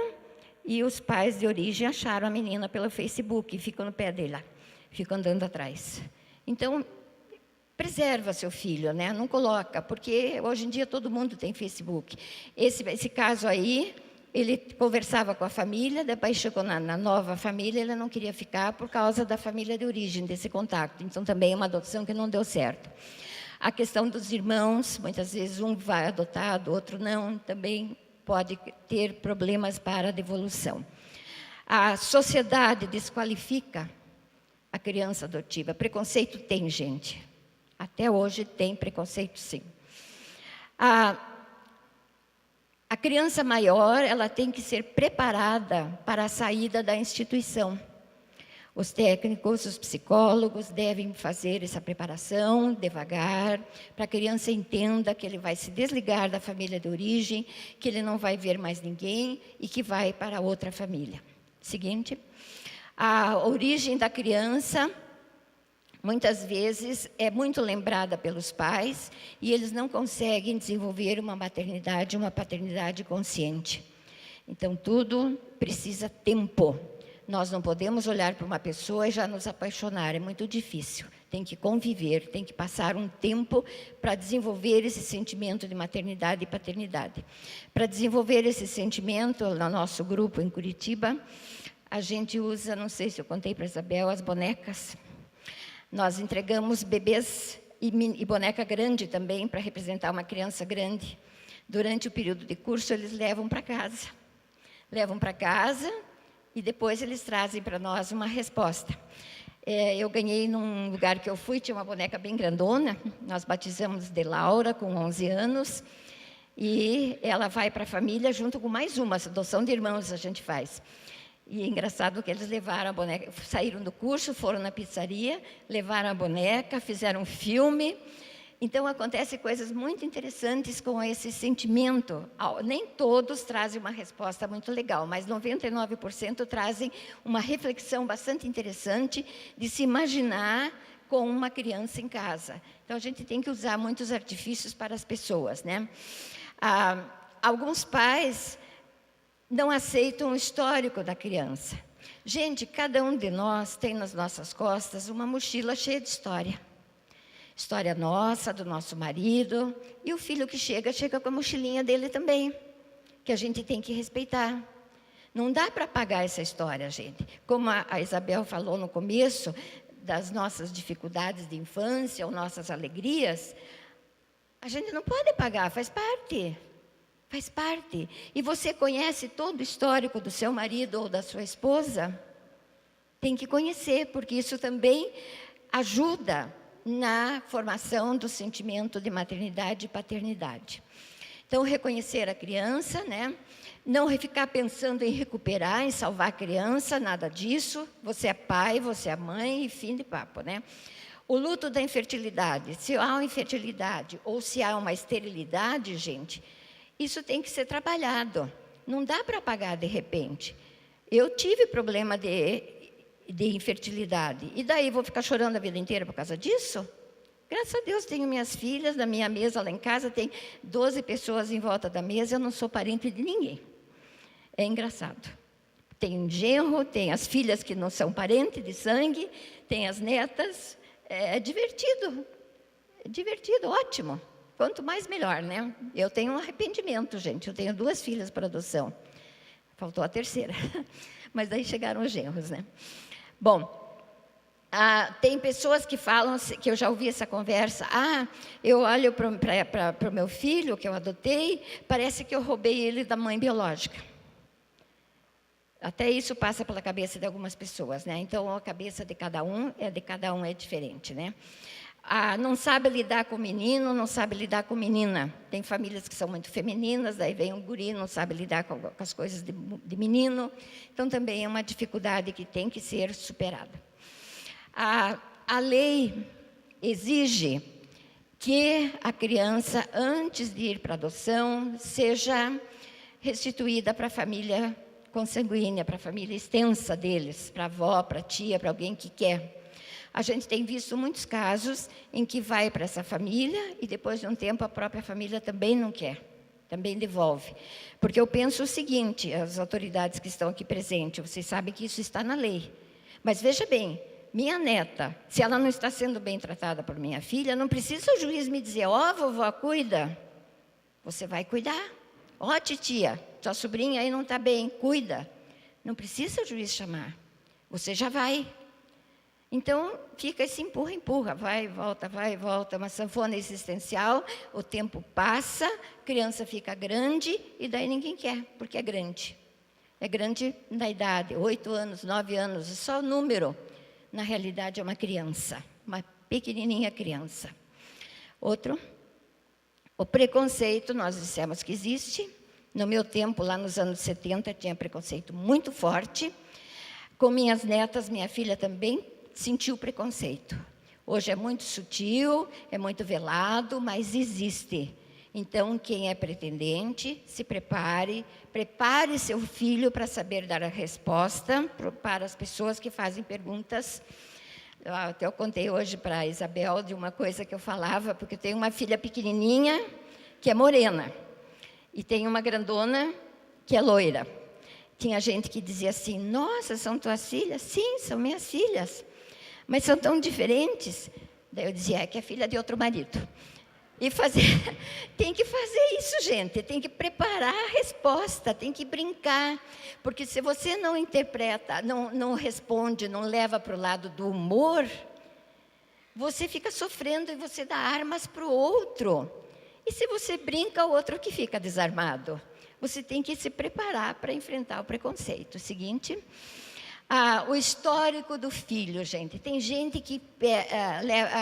e os pais de origem acharam a menina pelo Facebook e ficam no pé dela, ficam andando atrás. Então, preserva seu filho, né? Não coloca, porque hoje em dia todo mundo tem Facebook. Esse caso aí, ele conversava com a família, depois chegou na nova família, ele não queria ficar por causa da família de origem, desse contato. Então, também é uma adoção que não deu certo. A questão dos irmãos, muitas vezes um vai adotado, outro não, também pode ter problemas para a devolução. A sociedade desqualifica a criança adotiva. Preconceito tem, gente. Até hoje tem preconceito, sim. A criança maior, ela tem que ser preparada para a saída da instituição. Os técnicos, os psicólogos devem fazer essa preparação devagar, para a criança entenda que ele vai se desligar da família de origem, que ele não vai ver mais ninguém e que vai para outra família. Seguinte, a origem da criança muitas vezes é muito lembrada pelos pais e eles não conseguem desenvolver uma maternidade, uma paternidade consciente. Então, tudo precisa tempo. Nós não podemos olhar para uma pessoa e já nos apaixonar, é muito difícil. Tem que conviver, tem que passar um tempo para desenvolver esse sentimento de maternidade e paternidade. Para desenvolver esse sentimento, no nosso grupo em Curitiba, a gente usa, não sei se eu contei para a Isabel, as bonecas. Nós entregamos bebês e boneca grande também, para representar uma criança grande. Durante o período de curso, eles levam para casa. Levam para casa e depois eles trazem para nós uma resposta. Eu ganhei num lugar que eu fui, tinha uma boneca bem grandona, nós batizamos de Laura, com 11 anos, e ela vai para a família junto com mais uma, adoção de irmãos a gente faz. E é engraçado que eles levaram a boneca, saíram do curso, foram na pizzaria, levaram a boneca, fizeram um filme. Então, acontecem coisas muito interessantes com esse sentimento. Nem todos trazem uma resposta muito legal, mas 99% trazem uma reflexão bastante interessante de se imaginar com uma criança em casa. Então, a gente tem que usar muitos artifícios para as pessoas, né? Alguns pais não aceitam o histórico da criança. Gente, cada um de nós tem nas nossas costas uma mochila cheia de história. História nossa, do nosso marido, e o filho que chega com a mochilinha dele também, que a gente tem que respeitar. Não dá para apagar essa história, gente. Como a Isabel falou no começo, das nossas dificuldades de infância, ou nossas alegrias, a gente não pode apagar, faz parte. Faz parte. E você conhece todo o histórico do seu marido ou da sua esposa? Tem que conhecer, porque isso também ajuda na formação do sentimento de maternidade e paternidade. Então, reconhecer a criança, né? Não ficar pensando em recuperar, em salvar a criança, nada disso. Você é pai, você é mãe e fim de papo, né? O luto da infertilidade, se há uma infertilidade ou se há uma esterilidade, gente, isso tem que ser trabalhado. Não dá para apagar de repente. Eu tive problema de infertilidade. E daí, vou ficar chorando a vida inteira por causa disso? Graças a Deus, tenho minhas filhas, na minha mesa lá em casa, tem 12 pessoas em volta da mesa, eu não sou parente de ninguém. É engraçado. Tem um genro, tem as filhas que não são parentes de sangue, tem as netas. É divertido. É divertido, ótimo. Quanto mais, melhor, né? Eu tenho um arrependimento, gente. Eu tenho 2 filhas para adoção. Faltou a terceira. Mas daí chegaram os genros, né? Bom, tem pessoas que falam, que eu já ouvi essa conversa, eu olho para o meu filho, que eu adotei, parece que eu roubei ele da mãe biológica. Até isso passa pela cabeça de algumas pessoas, né? Então, a cabeça de cada um é diferente, né? Não sabe lidar com menino, não sabe lidar com menina. Tem famílias que são muito femininas, daí vem um guri, não sabe lidar com as coisas de menino. Então, também é uma dificuldade que tem que ser superada. A lei exige que a criança, antes de ir para a adoção, seja restituída para a família consanguínea, para a família extensa deles, para a avó, para a tia, para alguém que quer. A gente tem visto muitos casos em que vai para essa família e depois de um tempo a própria família também não quer, também devolve. Porque eu penso o seguinte, as autoridades que estão aqui presentes, vocês sabem que isso está na lei. Mas veja bem, minha neta, se ela não está sendo bem tratada por minha filha, não precisa o juiz me dizer, vovó, cuida. Você vai cuidar. Titia, sua sobrinha aí não está bem, cuida. Não precisa o juiz chamar. Você já vai. Então, fica esse empurra, vai e volta, uma sanfona existencial, o tempo passa, a criança fica grande e daí ninguém quer, porque é grande. É grande na idade, 8 anos, 9 anos, é só o número. Na realidade, é uma criança, uma pequenininha criança. Outro, o preconceito, nós dissemos que existe. No meu tempo, lá nos anos 70, tinha preconceito muito forte. Com minhas netas, minha filha também sentiu preconceito. Hoje é muito sutil, é muito velado, mas existe. Então, quem é pretendente, se prepare seu filho para saber dar a resposta para as pessoas que fazem perguntas Até eu contei hoje para a Isabel de uma coisa que eu falava, porque eu tenho uma filha pequenininha que é morena e tem uma grandona que é loira. Tinha gente que dizia assim, nossa, são tuas filhas? Sim, são minhas filhas, mas são tão diferentes. Daí eu dizia, é que é filha de outro marido. E tem que fazer isso, gente, tem que preparar a resposta, tem que brincar, porque se você não interpreta, não responde, não leva para o lado do humor, você fica sofrendo e você dá armas para o outro. E se você brinca, o outro que fica desarmado. Você tem que se preparar para enfrentar o preconceito. Seguinte, o histórico do filho, gente. Tem gente que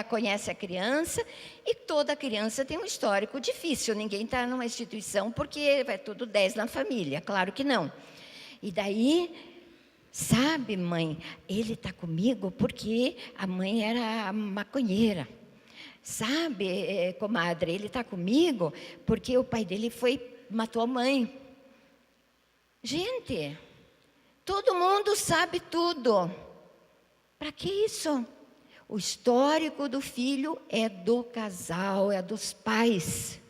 conhece a criança e toda criança tem um histórico difícil. Ninguém está numa instituição porque vai tudo 10 na família. Claro que não. E daí, sabe, mãe, ele está comigo porque a mãe era maconheira. Sabe, comadre, ele está comigo porque o pai dele matou a mãe. Gente, todo mundo sabe tudo. Para que isso? O histórico do filho é do casal, é dos pais.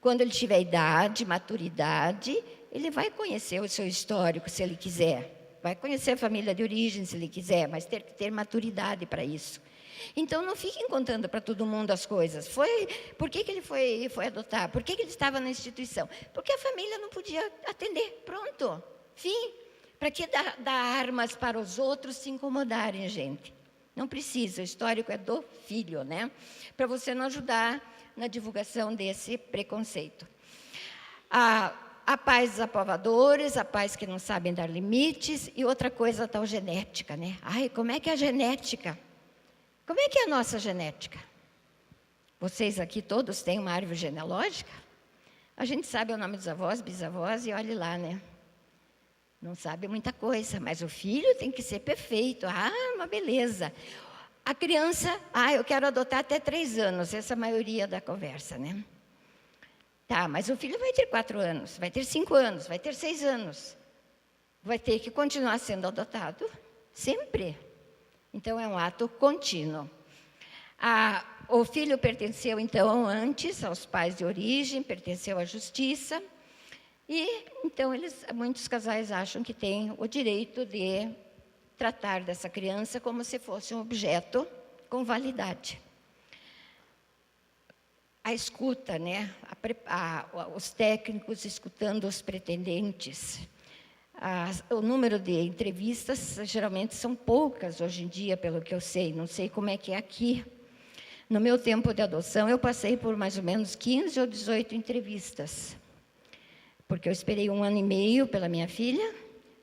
Quando ele tiver idade, maturidade, ele vai conhecer o seu histórico, se ele quiser. Vai conhecer a família de origem, se ele quiser, mas ter que ter maturidade para isso. Então, não fiquem contando para todo mundo as coisas. Por que ele foi adotar? Por que ele estava na instituição? Porque a família não podia atender. Pronto. Fim. Para que dar armas para os outros se incomodarem, gente? Não precisa. O histórico é do filho, né? Para você não ajudar na divulgação desse preconceito. Há pais desapovadores, há pais que não sabem dar limites. E outra coisa, a tal genética, né? Ai, como é que é a genética? Como é que é a nossa genética? Vocês aqui todos têm uma árvore genealógica? A gente sabe o nome dos avós, bisavós e olhe lá, né? Não sabe muita coisa, mas o filho tem que ser perfeito. Uma beleza. A criança, eu quero adotar até 3 anos, essa é a maioria da conversa, né? Tá, mas o filho vai ter 4 anos, vai ter 5 anos, vai ter 6 anos. Vai ter que continuar sendo adotado sempre. Então, é um ato contínuo. O filho pertenceu, então, antes aos pais de origem, pertenceu à justiça. E, então, muitos casais acham que têm o direito de tratar dessa criança como se fosse um objeto com validade. A escuta, né? Os técnicos escutando os pretendentes. O número de entrevistas geralmente são poucas hoje em dia, pelo que eu sei. Não sei como é que é aqui. No meu tempo de adoção, eu passei por mais ou menos 15 ou 18 entrevistas. Porque eu esperei 1 ano e meio pela minha filha,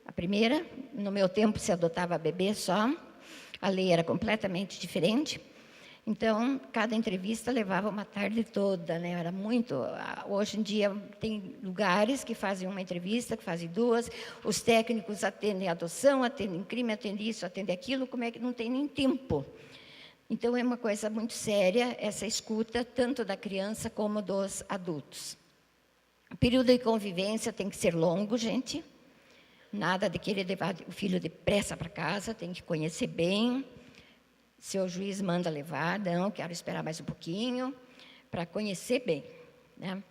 a primeira. No meu tempo se adotava bebê só. A lei era completamente diferente. Então, cada entrevista levava uma tarde toda, né? Era muito. Hoje em dia, tem lugares que fazem uma entrevista, que fazem 2. Os técnicos atendem adoção, atendem crime, atendem isso, atendem aquilo. Como é que não tem nem tempo? Então, é uma coisa muito séria essa escuta, tanto da criança como dos adultos. O período de convivência tem que ser longo, gente. Nada de querer levar o filho depressa para casa, tem que conhecer bem. Seu juiz manda levar, não, quero esperar mais um pouquinho, para conhecer bem, né?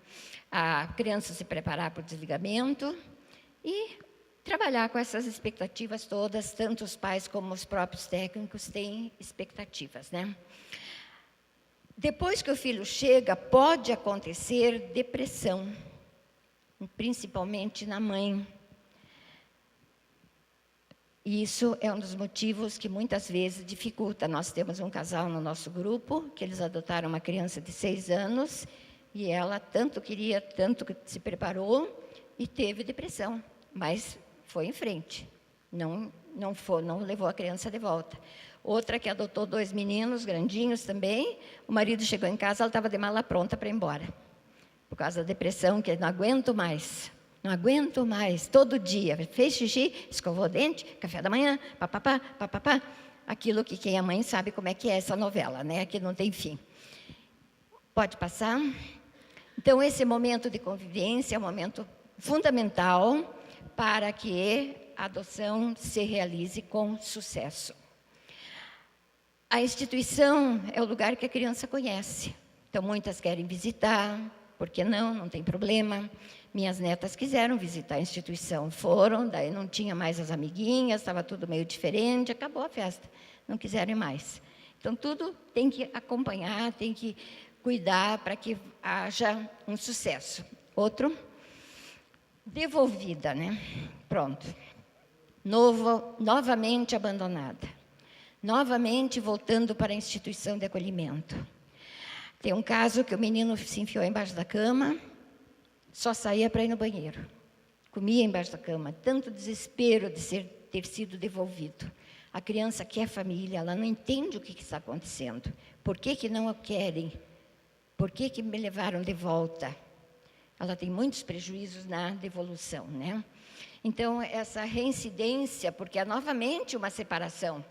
A criança se preparar para o desligamento e trabalhar com essas expectativas todas, tanto os pais como os próprios técnicos têm expectativas, né? Depois que o filho chega, pode acontecer depressão, principalmente na mãe. E isso é um dos motivos que muitas vezes dificulta. Nós temos um casal no nosso grupo, que eles adotaram uma criança de 6 anos, e ela tanto queria, tanto que se preparou, e teve depressão, mas foi em frente. Não levou a criança de volta. Outra que adotou 2 meninos, grandinhos também, o marido chegou em casa, ela estava de mala pronta para ir embora. Por causa da depressão, que não aguento mais. Não aguento mais, todo dia. Fez xixi, escovou o dente, café da manhã, papapá, papapá. Aquilo que quem é mãe sabe como é que é essa novela, né? Que não tem fim. Pode passar? Então, esse momento de convivência é um momento fundamental para que a adoção se realize com sucesso. A instituição é o lugar que a criança conhece. Então, muitas querem visitar, por que não? Não tem problema. Minhas netas quiseram visitar a instituição, foram, daí não tinha mais as amiguinhas, estava tudo meio diferente, acabou a festa, não quiseram ir mais. Então, tudo tem que acompanhar, tem que cuidar para que haja um sucesso. Outro, devolvida, né? Pronto. Novamente abandonada. Novamente voltando para a instituição de acolhimento. Tem um caso que o menino se enfiou embaixo da cama, só saía para ir no banheiro. Comia embaixo da cama. Tanto desespero de ter sido devolvido. A criança quer família, ela não entende o que está acontecendo. Por que não a querem? Por que me levaram de volta? Ela tem muitos prejuízos na devolução, né? Então, essa reincidência, porque é novamente uma separação.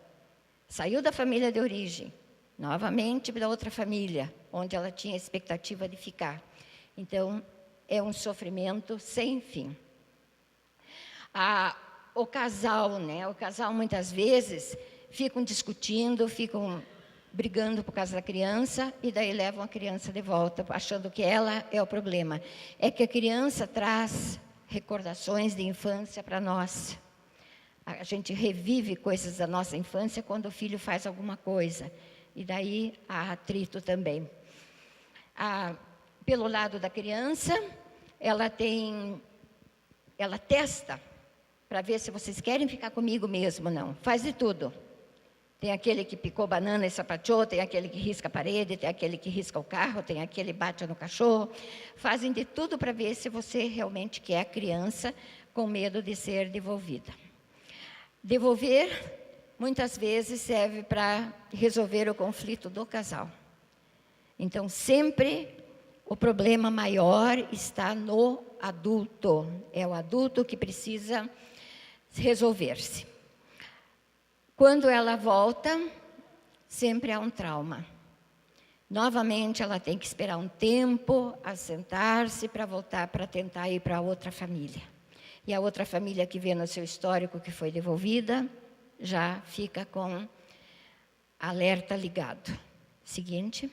Saiu da família de origem, novamente da outra família, onde ela tinha a expectativa de ficar. Então, é um sofrimento sem fim. O casal, né? O casal, muitas vezes, ficam discutindo, ficam brigando por causa da criança, e daí levam a criança de volta, achando que ela é o problema. É que a criança traz recordações de infância para nós. A gente revive coisas da nossa infância quando o filho faz alguma coisa. E daí há atrito também. Pelo lado da criança, ela testa para ver se vocês querem ficar comigo mesmo ou não. Faz de tudo. Tem aquele que picou banana e sapateou, tem aquele que risca a parede, tem aquele que risca o carro, tem aquele que bate no cachorro. Fazem de tudo para ver se você realmente quer a criança com medo de ser devolvida. Devolver, muitas vezes, serve para resolver o conflito do casal. Então, sempre o problema maior está no adulto. É o adulto que precisa resolver-se. Quando ela volta, sempre há um trauma. Novamente, ela tem que esperar um tempo, assentar-se para voltar, para tentar ir para outra família. E a outra família que vê no seu histórico que foi devolvida, já fica com alerta ligado. Seguinte.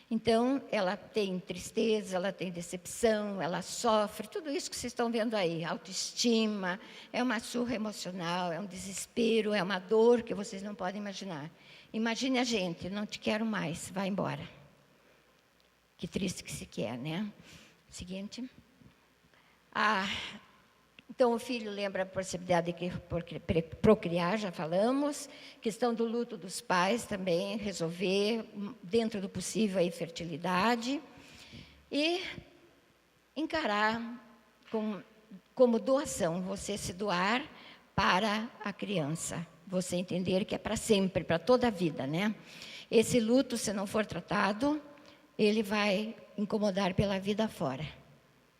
Então, ela tem tristeza, ela tem decepção, ela sofre, tudo isso que vocês estão vendo aí, autoestima, é uma surra emocional, é um desespero, é uma dor que vocês não podem imaginar. Imagine a gente, não te quero mais, vai embora. Que triste que se quer, né? Seguinte. Então, o filho lembra a possibilidade de procriar, já falamos. Questão do luto dos pais também, resolver, dentro do possível, a infertilidade. E encarar como doação, você se doar para a criança. Você entender que é para sempre, para toda a vida, né? Esse luto, se não for tratado, ele vai incomodar pela vida fora.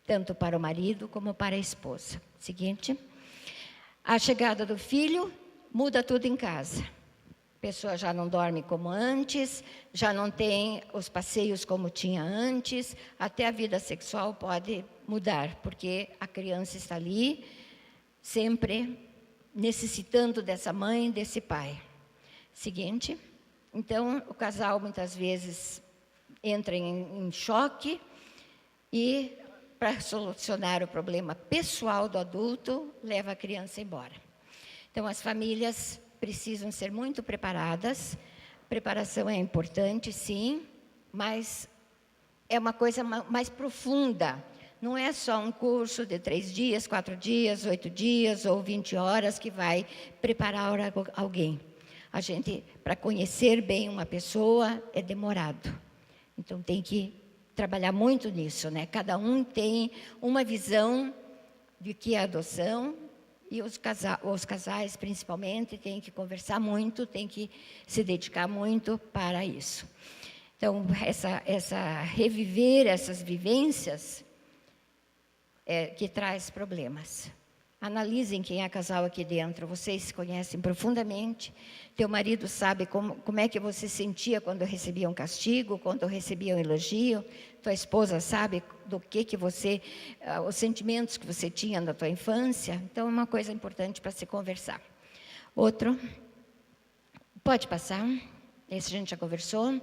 Tanto para o marido como para a esposa. Seguinte. A chegada do filho muda tudo em casa. A pessoa já não dorme como antes, já não tem os passeios como tinha antes, até a vida sexual pode mudar, porque a criança está ali, sempre necessitando dessa mãe, desse pai. Seguinte. Então, o casal muitas vezes entra em choque e, para solucionar o problema pessoal do adulto, leva a criança embora. Então, as famílias precisam ser muito preparadas. Preparação é importante, sim, mas é uma coisa mais profunda. Não é só um curso de 3 dias, 4 dias, 8 dias ou 20 horas que vai preparar alguém. A gente, para conhecer bem uma pessoa, é demorado. Então, tem que trabalhar muito nisso, né? Cada um tem uma visão de que é adoção, e os casais, principalmente, têm que conversar muito, têm que se dedicar muito para isso. Então, reviver essas vivências que traz problemas. Analisem quem é casal aqui dentro, vocês se conhecem profundamente. Teu marido sabe como é que você sentia quando recebia um castigo, quando recebia um elogio. Tua esposa sabe do que você, os sentimentos que você tinha na tua infância. Então, é uma coisa importante para se conversar. Outro, pode passar. Esse a gente já conversou.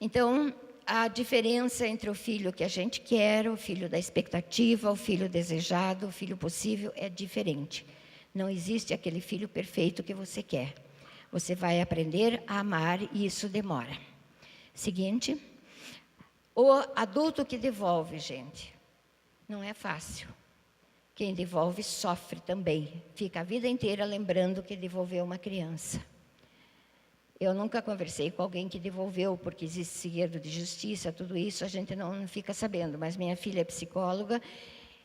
Então, a diferença entre o filho que a gente quer, o filho da expectativa, o filho desejado, o filho possível, é diferente. Não existe aquele filho perfeito que você quer. Você vai aprender a amar e isso demora. Seguinte, o adulto que devolve, gente, não é fácil. Quem devolve sofre também. Fica a vida inteira lembrando que devolveu uma criança. Eu nunca conversei com alguém que devolveu, porque existe segredo de justiça, tudo isso a gente não fica sabendo. Mas minha filha é psicóloga,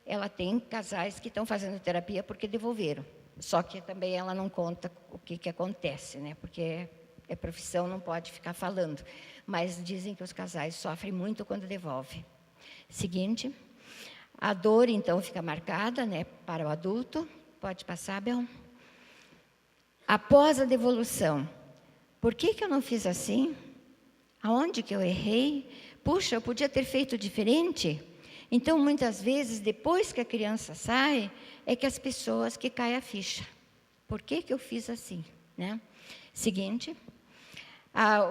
ela tem casais que estão fazendo terapia porque devolveram. Só que também ela não conta o que acontece, né? Porque é profissão, não pode ficar falando. Mas dizem que os casais sofrem muito quando devolve. Seguinte, a dor então fica marcada, né, para o adulto. Pode passar, Bel. Após a devolução, por que eu não fiz assim? Aonde que eu errei? Puxa, eu podia ter feito diferente? Então, muitas vezes, depois que a criança sai, é que as pessoas que caem a ficha. Por que eu fiz assim? Né? Seguinte,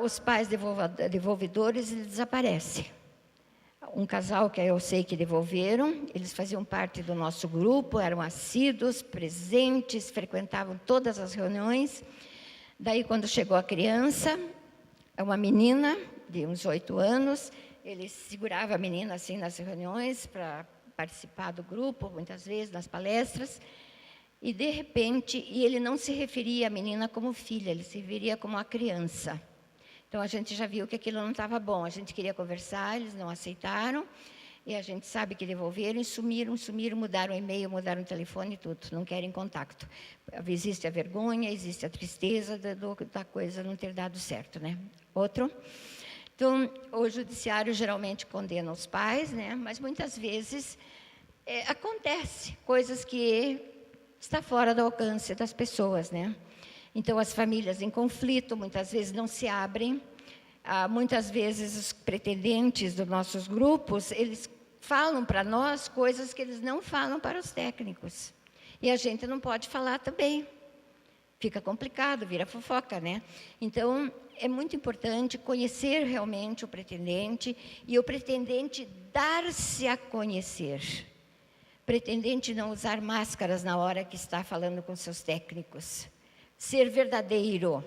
os pais devolvedores eles desaparecem. Um casal que eu sei que devolveram, eles faziam parte do nosso grupo, eram assíduos, presentes, frequentavam todas as reuniões. Daí, quando chegou a criança, uma menina de uns 8 anos, ele segurava a menina assim nas reuniões para participar do grupo, muitas vezes nas palestras, e de repente, ele não se referia à menina como filha, ele se referia como a criança. Então, a gente já viu que aquilo não estava bom, a gente queria conversar, eles não aceitaram, e a gente sabe que devolveram e sumiram, mudaram o e-mail, mudaram o telefone e tudo, não querem contato. Existe a vergonha, existe a tristeza da coisa não ter dado certo, né? Outro. Então, o judiciário geralmente condena os pais, né? Mas muitas vezes acontece coisas que está fora do alcance das pessoas, né? Então, as famílias em conflito, muitas vezes não se abrem. Muitas vezes, os pretendentes dos nossos grupos, eles falam para nós coisas que eles não falam para os técnicos. E a gente não pode falar também. Fica complicado, vira fofoca, né? Então, é muito importante conhecer realmente o pretendente e o pretendente dar-se a conhecer. Pretendente não usar máscaras na hora que está falando com seus técnicos. Ser verdadeiro,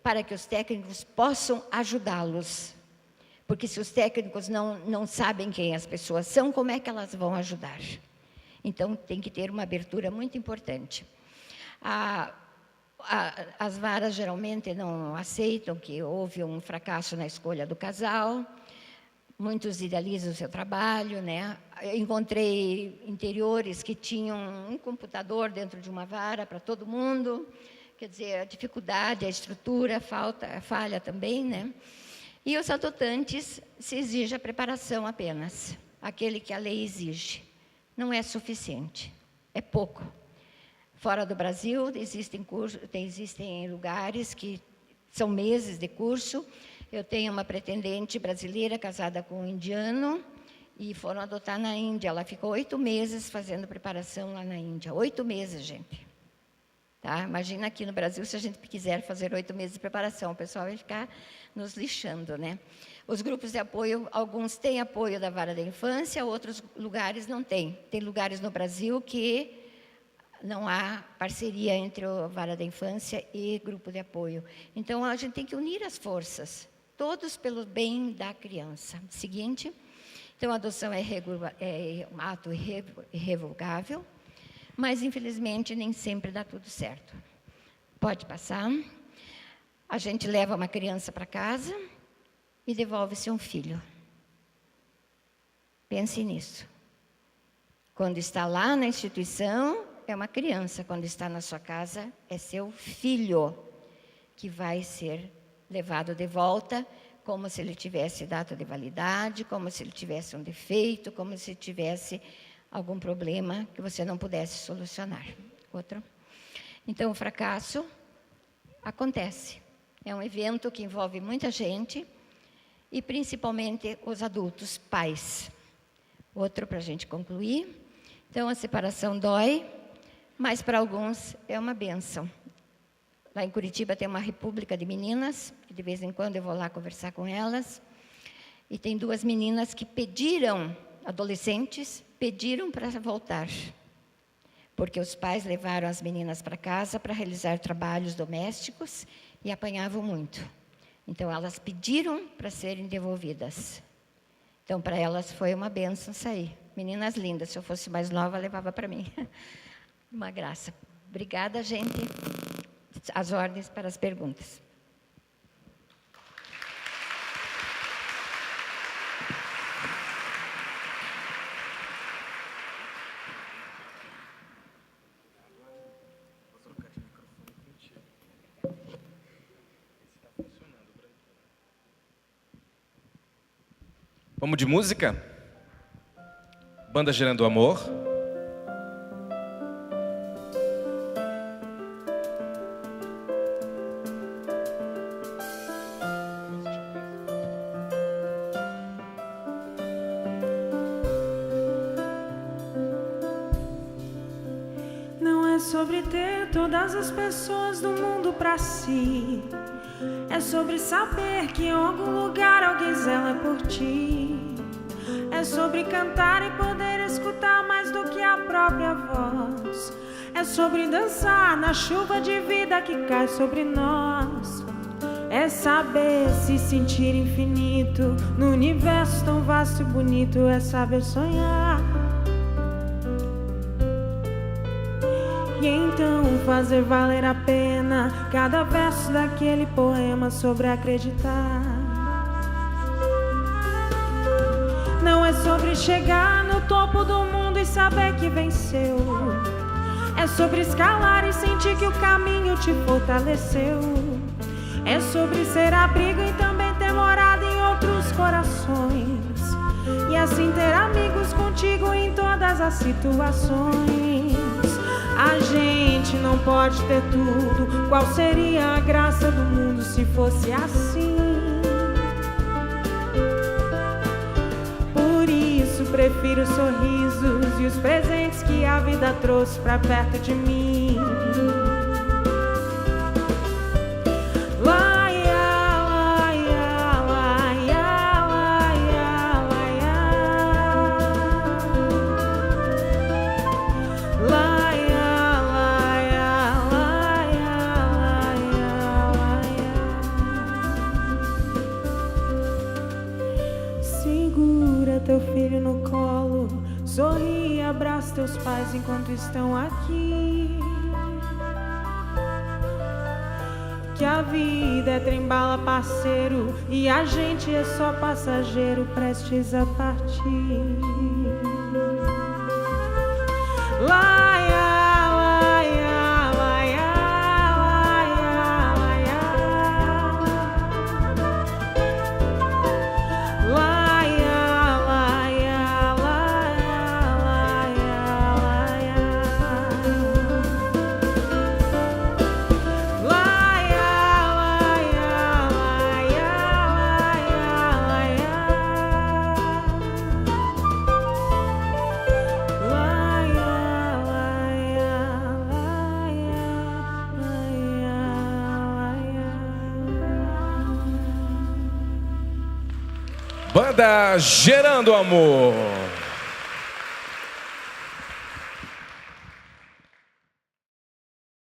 para que os técnicos possam ajudá-los. Porque se os técnicos não sabem quem as pessoas são, como é que elas vão ajudar? Então, tem que ter uma abertura muito importante. As varas geralmente não aceitam que houve um fracasso na escolha do casal. Muitos idealizam o seu trabalho, né? Eu encontrei interiores que tinham um computador dentro de uma vara para todo mundo. Quer dizer, a dificuldade, a estrutura, a falha também, né? E os adotantes se exige a preparação apenas, aquele que a lei exige. Não é suficiente, é pouco. Fora do Brasil, existem lugares que são meses de curso. Eu tenho uma pretendente brasileira casada com um indiano e foram adotar na Índia. Ela ficou 8 meses fazendo preparação lá na Índia. 8 meses, gente. Tá? Imagina aqui no Brasil, se a gente quiser fazer 8 meses de preparação, o pessoal vai ficar nos lixando, né? Os grupos de apoio, alguns têm apoio da vara da infância, outros lugares não têm. Tem lugares no Brasil que não há parceria entre a vara da infância e grupo de apoio. Então, a gente tem que unir as forças, todos pelo bem da criança. Seguinte, então, a adoção é um ato irrevogável, mas, infelizmente, nem sempre dá tudo certo. Pode passar. A gente leva uma criança para casa e devolve-se um filho. Pense nisso. Quando está lá na instituição, é uma criança. Quando está na sua casa, é seu filho que vai ser levado de volta, como se ele tivesse data de validade, como se ele tivesse um defeito, como se tivesse algum problema que você não pudesse solucionar. Outro. Então, o fracasso acontece. É um evento que envolve muita gente e principalmente os adultos, pais. Outro para a gente concluir. Então, a separação dói, mas para alguns é uma bênção. Lá em Curitiba tem uma república de meninas, que de vez em quando eu vou lá conversar com elas. E tem 2 meninas que pediram, adolescentes, pediram para voltar. Porque os pais levaram as meninas para casa para realizar trabalhos domésticos e apanhavam muito. Então, elas pediram para serem devolvidas. Então, para elas foi uma bênção sair. Meninas lindas, se eu fosse mais nova, levava para mim. Uma graça. Obrigada, gente. As ordens para as perguntas. Vamos de música? Banda Gerando Amor. Não é sobre ter todas as pessoas do mundo pra si. É sobre saber que em algum lugar alguém zela por ti. É sobre cantar e poder escutar mais do que a própria voz. É sobre dançar na chuva de vida que cai sobre nós. É saber se sentir infinito no universo tão vasto e bonito. É saber sonhar. E então fazer valer a pena cada verso daquele poema sobre acreditar. Não é sobre chegar no topo do mundo e saber que venceu. É sobre escalar e sentir que o caminho te fortaleceu. É sobre ser abrigo e também ter morada em outros corações. E assim ter amigos contigo em todas as situações. A gente não pode ter tudo. Qual seria a graça do mundo se fosse assim? Por isso prefiro os sorrisos e os presentes que a vida trouxe pra perto de mim. Teu filho no colo, sorri e abraça teus pais enquanto estão aqui. Que a vida é trem-bala, parceiro, e a gente é só passageiro prestes a partir. Banda Gerando Amor.